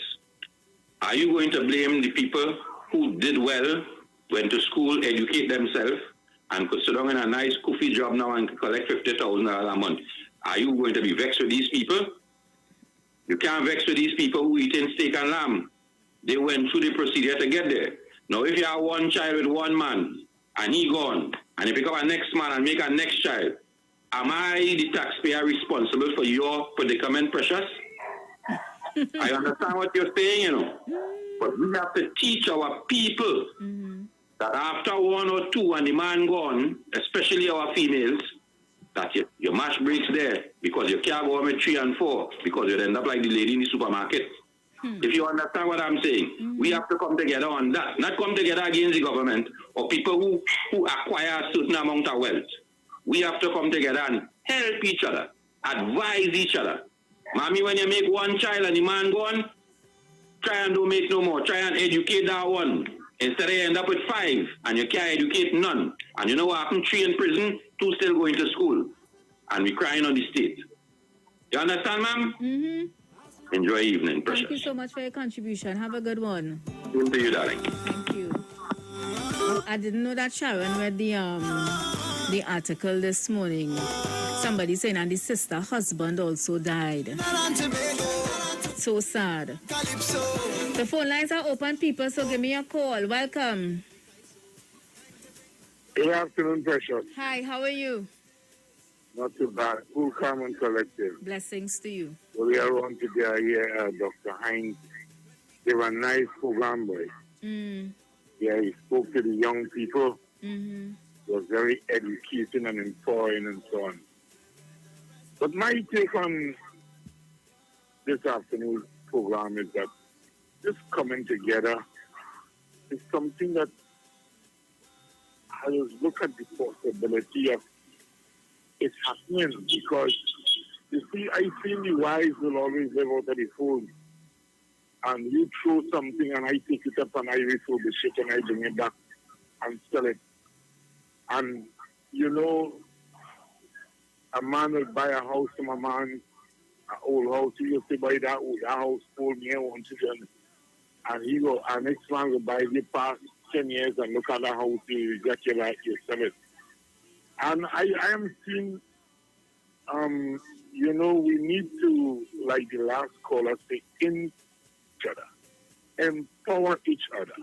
Are you going to blame the people who did well, went to school, educate themselves, and could sit down in a nice, coffee job now and collect $50,000 a month? Are you going to be vexed with these people? You can't vex with these people who eating steak and lamb. They went through the procedure to get there. Now, if you have one child with one man, and he gone, and you pick up a next man and make a next child, am I, the taxpayer, responsible for your predicament, Precious? I understand what you're saying, but we have to teach our people that after 1 or 2 and the man gone, especially our females, that your match breaks there because you can't go home at 3 and 4 because you'll end up like the lady in the supermarket. If you understand what I'm saying, we have to come together on that. Not come together against the government or people who acquire a certain amount of wealth. We have to come together and help each other, advise each other. Mommy, when you make one child and the man gone, try and don't make no more. Try and educate that one. Instead, you end up with 5 and you can't educate none. And you know what happened? 3 in prison, 2 still going to school. And we crying on the state. You understand, ma'am? Mm-hmm. Enjoy your evening, precious. Thank you so much for your contribution. Have a good one. Same to you, darling. Thank you. I didn't know that Sharon read the article this morning. Somebody saying and the sister husband also died. So sad. The phone lines are open, people, so give me a call. Welcome. Good afternoon, Precious. Hi, how are you? Not too bad. Cool, calm, and collective. Blessings to you. So we are on today here, Dr. Hines. They were a nice program, boy. Yeah, he spoke to the young people. It was very educating and empowering and so on. But my take on this afternoon's program is that this coming together is something that I just look at the possibility of it happening because, you see, I feel the wise will always live out of the fool. And you throw something and I take it up and I refurbish it and I bring it back and sell it. And, you know, a man will buy a house from a man, an old house. He used to buy that house 4 years, 1 children. And he go, our next man will buy the past 10 years and look at the house, you get your right, you sell it. And I am seeing, you know, we need to, like the last caller say, in each other, empower each other.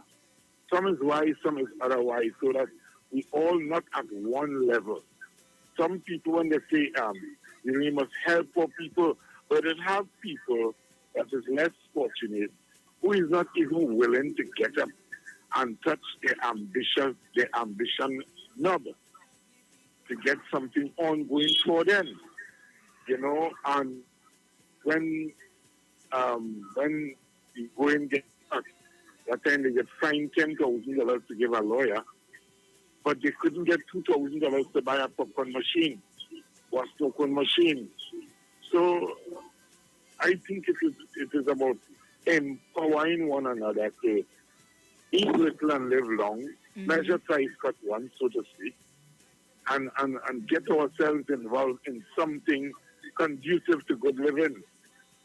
Some is wise, some is otherwise, so that we all not at one level. Some people, when they say, you know, you must help poor people, but it have people that is less fortunate, who is not even willing to get up and touch their ambition knob to get something ongoing for them, you know. And when you go and get stuck, that time they get fined $10,000 to give a lawyer, but they couldn't get $2,000 to buy a popcorn machine or a popcorn machine. So I think it is about empowering one another to eat little and live long, measure size cut one, so to speak, and get ourselves involved in something conducive to good living.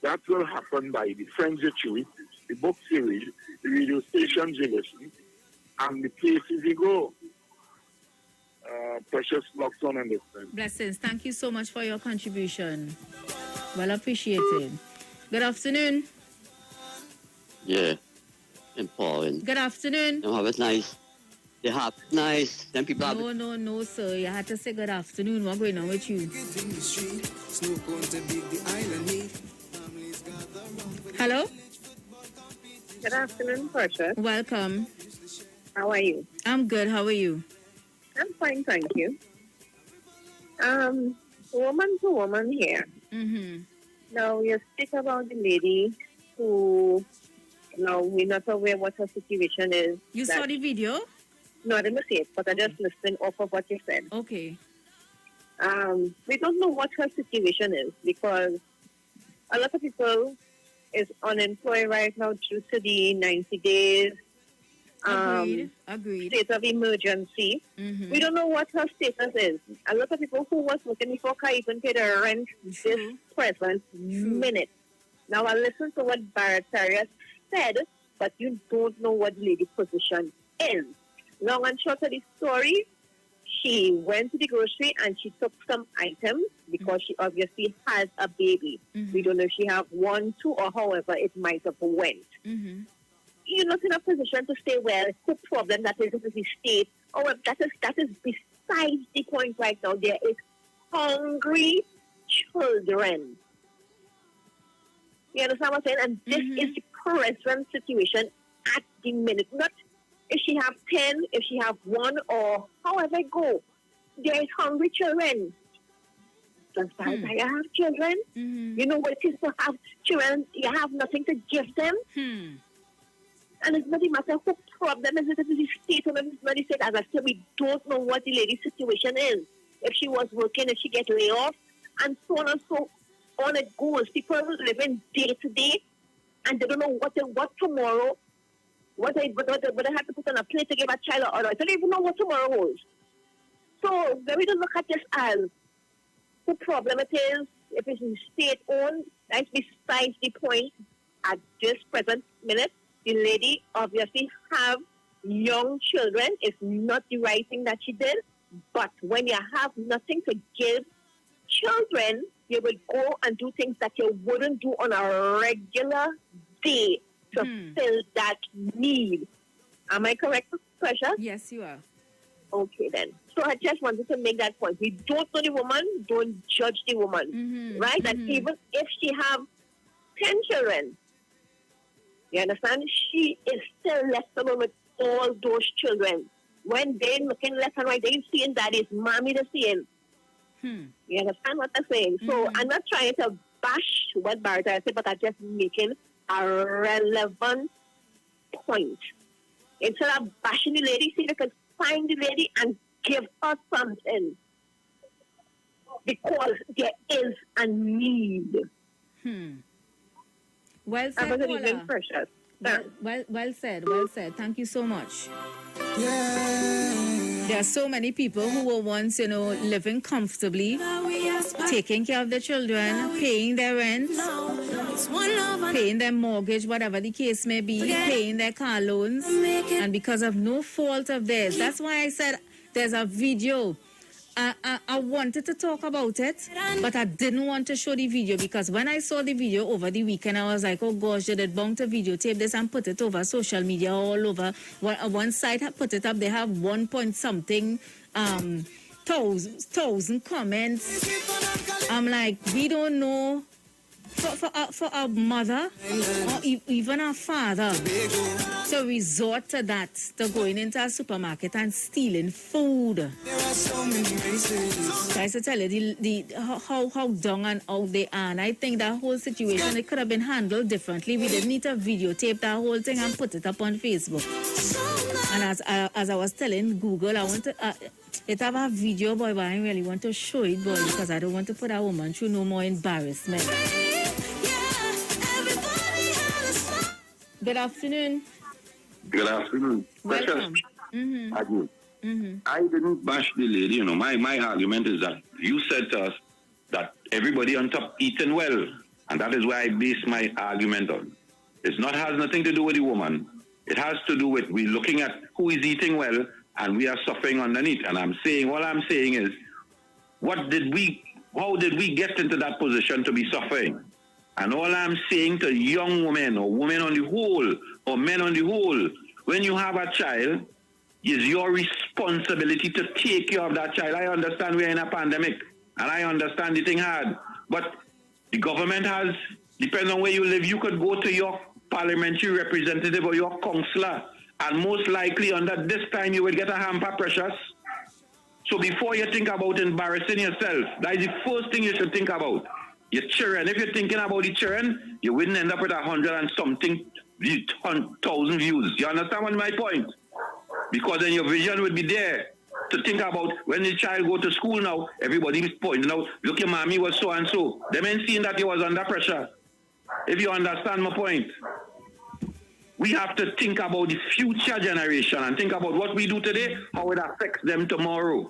That will happen by the friends you choose, the books you read, the radio stations you listen, and the places you go. Precious blocks on and this. Blessings. Thank you so much for your contribution. Well appreciated. Good afternoon. Yeah, empowering. Good afternoon. They have it nice. They have it nice. Then people have it. No, sir. You had to say good afternoon. What's going on with you? Hello? Good afternoon, Precious. Welcome. How are you? I'm good. How are you? I'm fine, thank you. Woman to woman here. Now, you speak about the lady who, now, we're not aware what her situation is. You saw the video? No, I didn't see it, but I just listened off of what you said. Okay. We don't know what her situation is because a lot of people is unemployed right now due to the 90 days Agreed. state of emergency. We don't know what her status is. A lot of people who was working before can even pay their rent this present minute. Now, I listened to what Barrett Terrier said, but you don't know what the lady's position is. Long and short of the story, she went to the grocery and she took some items because she obviously has a baby. We don't know if she have 1, 2, or however it might have went. You're not in a position to say, well, who problem that is the state. Oh, well, that is besides the point right now. There is hungry children. You understand what I'm saying? And this is the present situation at the minute. Not if she have 10, if she have 1, or however it go, there is hungry children. Does Baratari have children? You know what it is to have children? You have nothing to give them. And it's not a matter of what problem is it in the state or in the state. As I said, we don't know what the lady's situation is. If she was working, if she get laid off, and so on and so on it goes. People living day to day, and they don't know what tomorrow, what they have to put on a plate to give a child or they don't even know what tomorrow holds. So we don't look at this as the problem it is. If it's state-owned, that's besides the point. At this present minute, the lady obviously have young children. It's not the right thing that she did. But when you have nothing to give children, you will go and do things that you wouldn't do on a regular day to fill that need. Am I correct, Precious? Yes, you are. Okay, then. So I just wanted to make that point. We don't know the woman, don't judge the woman, right? And even if she have 10 children, you understand, she is still left alone with all those children. When they're looking left and right, they're seeing daddy's mommy the same. You understand what I'm saying? So I'm not trying to bash what Baratari said, but I'm just making a relevant point. Instead of bashing the lady, see if you can find the lady and give her something. Because there is a need. Well said, Paula. Precious. Well said. Thank you so much. There are so many people who were once, living comfortably, taking care of their children, paying their rent, paying their mortgage, whatever the case may be, paying their car loans, and because of no fault of theirs. That's why I said there's a video. I wanted to talk about it, but I didn't want to show the video because when I saw the video over the weekend, I was like, oh gosh, they did bound to videotape this and put it over social media all over. One site had put it up, they have 1 point something thousand comments. I'm like, we don't know. For our mother or even our father to resort to that, to going into a supermarket and stealing food. I used to tell you how down and out they are. And I think that whole situation, it could have been handled differently. We didn't need to videotape that whole thing and put it up on Facebook. And as I was telling Google, I want to... it have a video, boy, but I don't really want to show it, boy, because I don't want to put a woman through no more embarrassment. Good afternoon. Good afternoon. Welcome. I didn't bash the lady, My argument is that you said to us that everybody on top eating well, and that is why I base my argument on. Has nothing to do with the woman. It has to do with we looking at who is eating well, and we are suffering underneath. And all I'm saying is, how did we get into that position to be suffering? And all I'm saying to young women or women on the whole or men on the whole, when you have a child, it's your responsibility to take care of that child. I understand we're in a pandemic and I understand the thing hard, but the government has, depending on where you live, you could go to your parliamentary representative or your councillor and most likely under this time you will get a hamper, Precious. So before you think about embarrassing yourself, that is the first thing you should think about. Your children, if you're thinking about the children, you wouldn't end up with 100 and something thousand views. You understand what my point? Because then your vision would be there to think about when the child go to school now, everybody is pointing out, look, your mommy was so and so. They ain't seeing that he was under pressure. If you understand my point. We have to think about the future generation and think about what we do today, how it affects them tomorrow.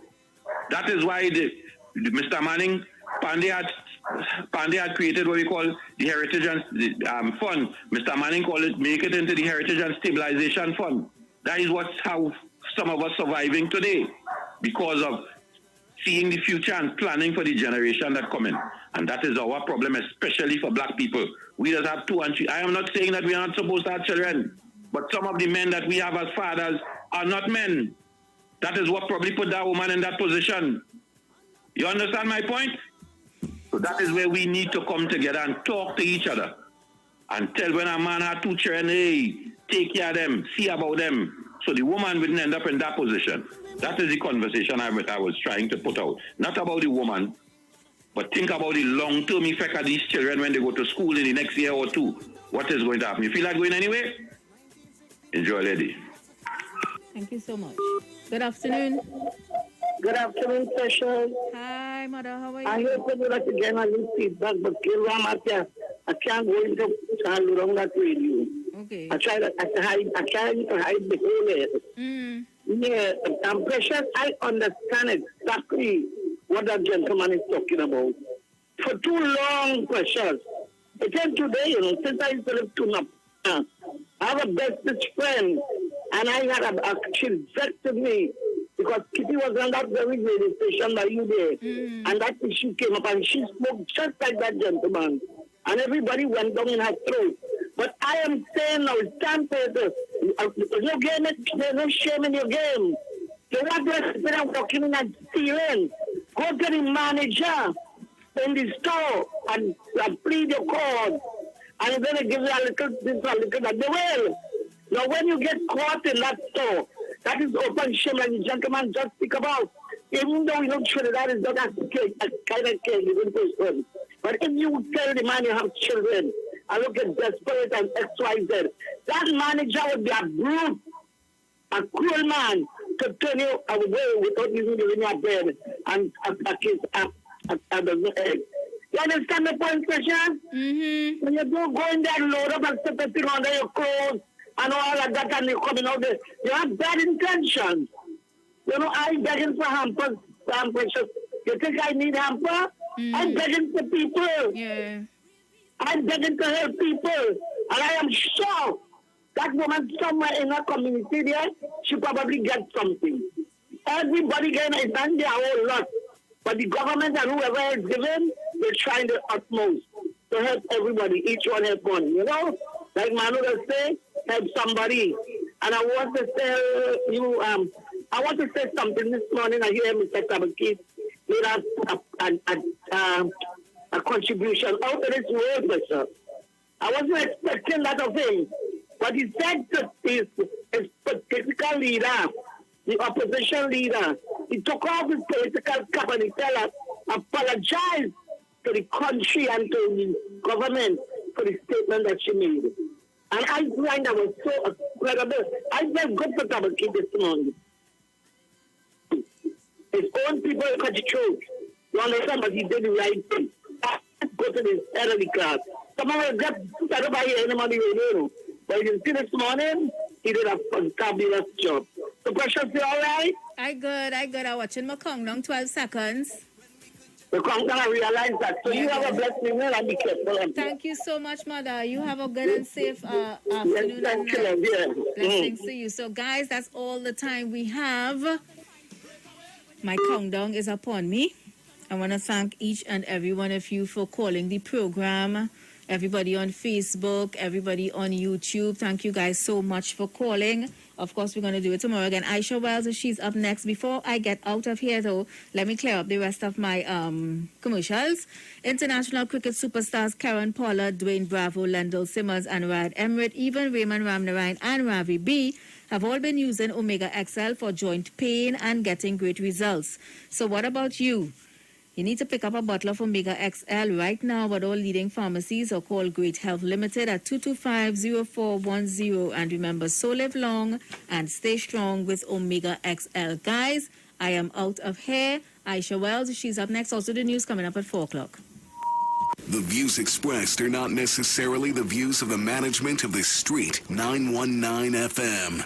That is why Mr. Manning, Pandey had created what we call the Heritage and Fund. Mr. Manning called it, make it into the Heritage and Stabilization Fund. That is how some of us surviving today because of seeing the future and planning for the generation that come in. And that is our problem, especially for black people. We just have 2 and 3. I am not saying that we are not supposed to have children, but some of the men that we have as fathers are not men. That is what probably put that woman in that position. You understand my point? So that is where we need to come together and talk to each other and tell when a man has 2 children, hey, take care of them, see about them. So the woman wouldn't end up in that position. That is the conversation I was trying to put out. Not about the woman, but think about the long-term effect of these children when they go to school in the next year or two. What is going to happen? You feel like going anyway? Enjoy, lady. Thank you so much. Good afternoon. Good afternoon, Special. Hi, Mother. How are you? I hope you like again a little feedback, but I can't go into that radio. Okay. I try to hide the whole head. Yeah, Precious, I understand exactly what that gentleman is talking about. For too long, Precious. It's today, since I used to live to I have a bestest friend, and I had she rejected me because Kitty was on that very radio station by you there. And that issue came up, and she spoke just like that gentleman. And everybody went down in her throat. But I am saying now, it's time for your game, there's no shame in your game. So what do I'm talking about stealing? Go to the manager in the store and plead your cause. And you're going to give you a little this, a little that. They will. Now, when you get caught in that store, that is open shame, like the gentleman just speak about. Even though we don't show that is not a kind of caregiving person. But if you tell the man you have children, and look at desperate and XYZ, that manager would be a brute, a cruel man to turn you away without even giving you a bed and a kiss at the egg. You understand the point, Precious? When you don't go in there, load up and set the thing under your clothes and all of that, and you're coming out there, you have bad intentions. I'm begging for hampers, Precious. You think I need hamper? I'm begging for people. Yeah. I'm begging to help people. And I am sure that woman somewhere in her community there, she probably gets something. Everybody getting it done their whole lot. But the government and whoever is given, they're trying their utmost to help everybody. Each one help one, Like Manu will say, help somebody. And I want to tell you, I want to say something this morning. I hear Mr. Tabakis made a contribution out of this world, Mister. I wasn't expecting that of him. But he said to his political leader, the opposition leader, he took off his political cap and he said, apologize to the country and to the government for the statement that she made. And I find that was so incredible. I felt good for Tabaki this morning. His own people cut the throat. You understand, but he did the right thing. Go to the head of the class. Someone will get set up by anybody will know. But you see this morning, he did a fabulous job. The question is all right? I good. I'm watching my countdown, 12 seconds. The countdown, I realize that. So you have a blessed evening and be careful. Thank you so much, Mother. You have a good and safe afternoon. Yes, Blessings to you. So, guys, that's all the time we have. My countdown is upon me. I want to thank each and every one of you for calling the program. Everybody on Facebook, everybody on YouTube. Thank you guys so much for calling. Of course, we're going to do it tomorrow again. Aisha Wells, she's up next. Before I get out of here, though, let me clear up the rest of my commercials. International cricket superstars Karen Pollard, Dwayne Bravo, Lendl Simmons, and Ryan Emmerich, even Raymond Ramnarine and Ravi B, have all been using Omega XL for joint pain and getting great results. So what about you? You need to pick up a bottle of Omega XL right now at all leading pharmacies or call Great Health Limited at 225-0410. And remember, so live long and stay strong with Omega XL. Guys, I am out of here. Aisha Wells, she's up next. Also the news coming up at 4 o'clock. The views expressed are not necessarily the views of the management of the Street 919 FM.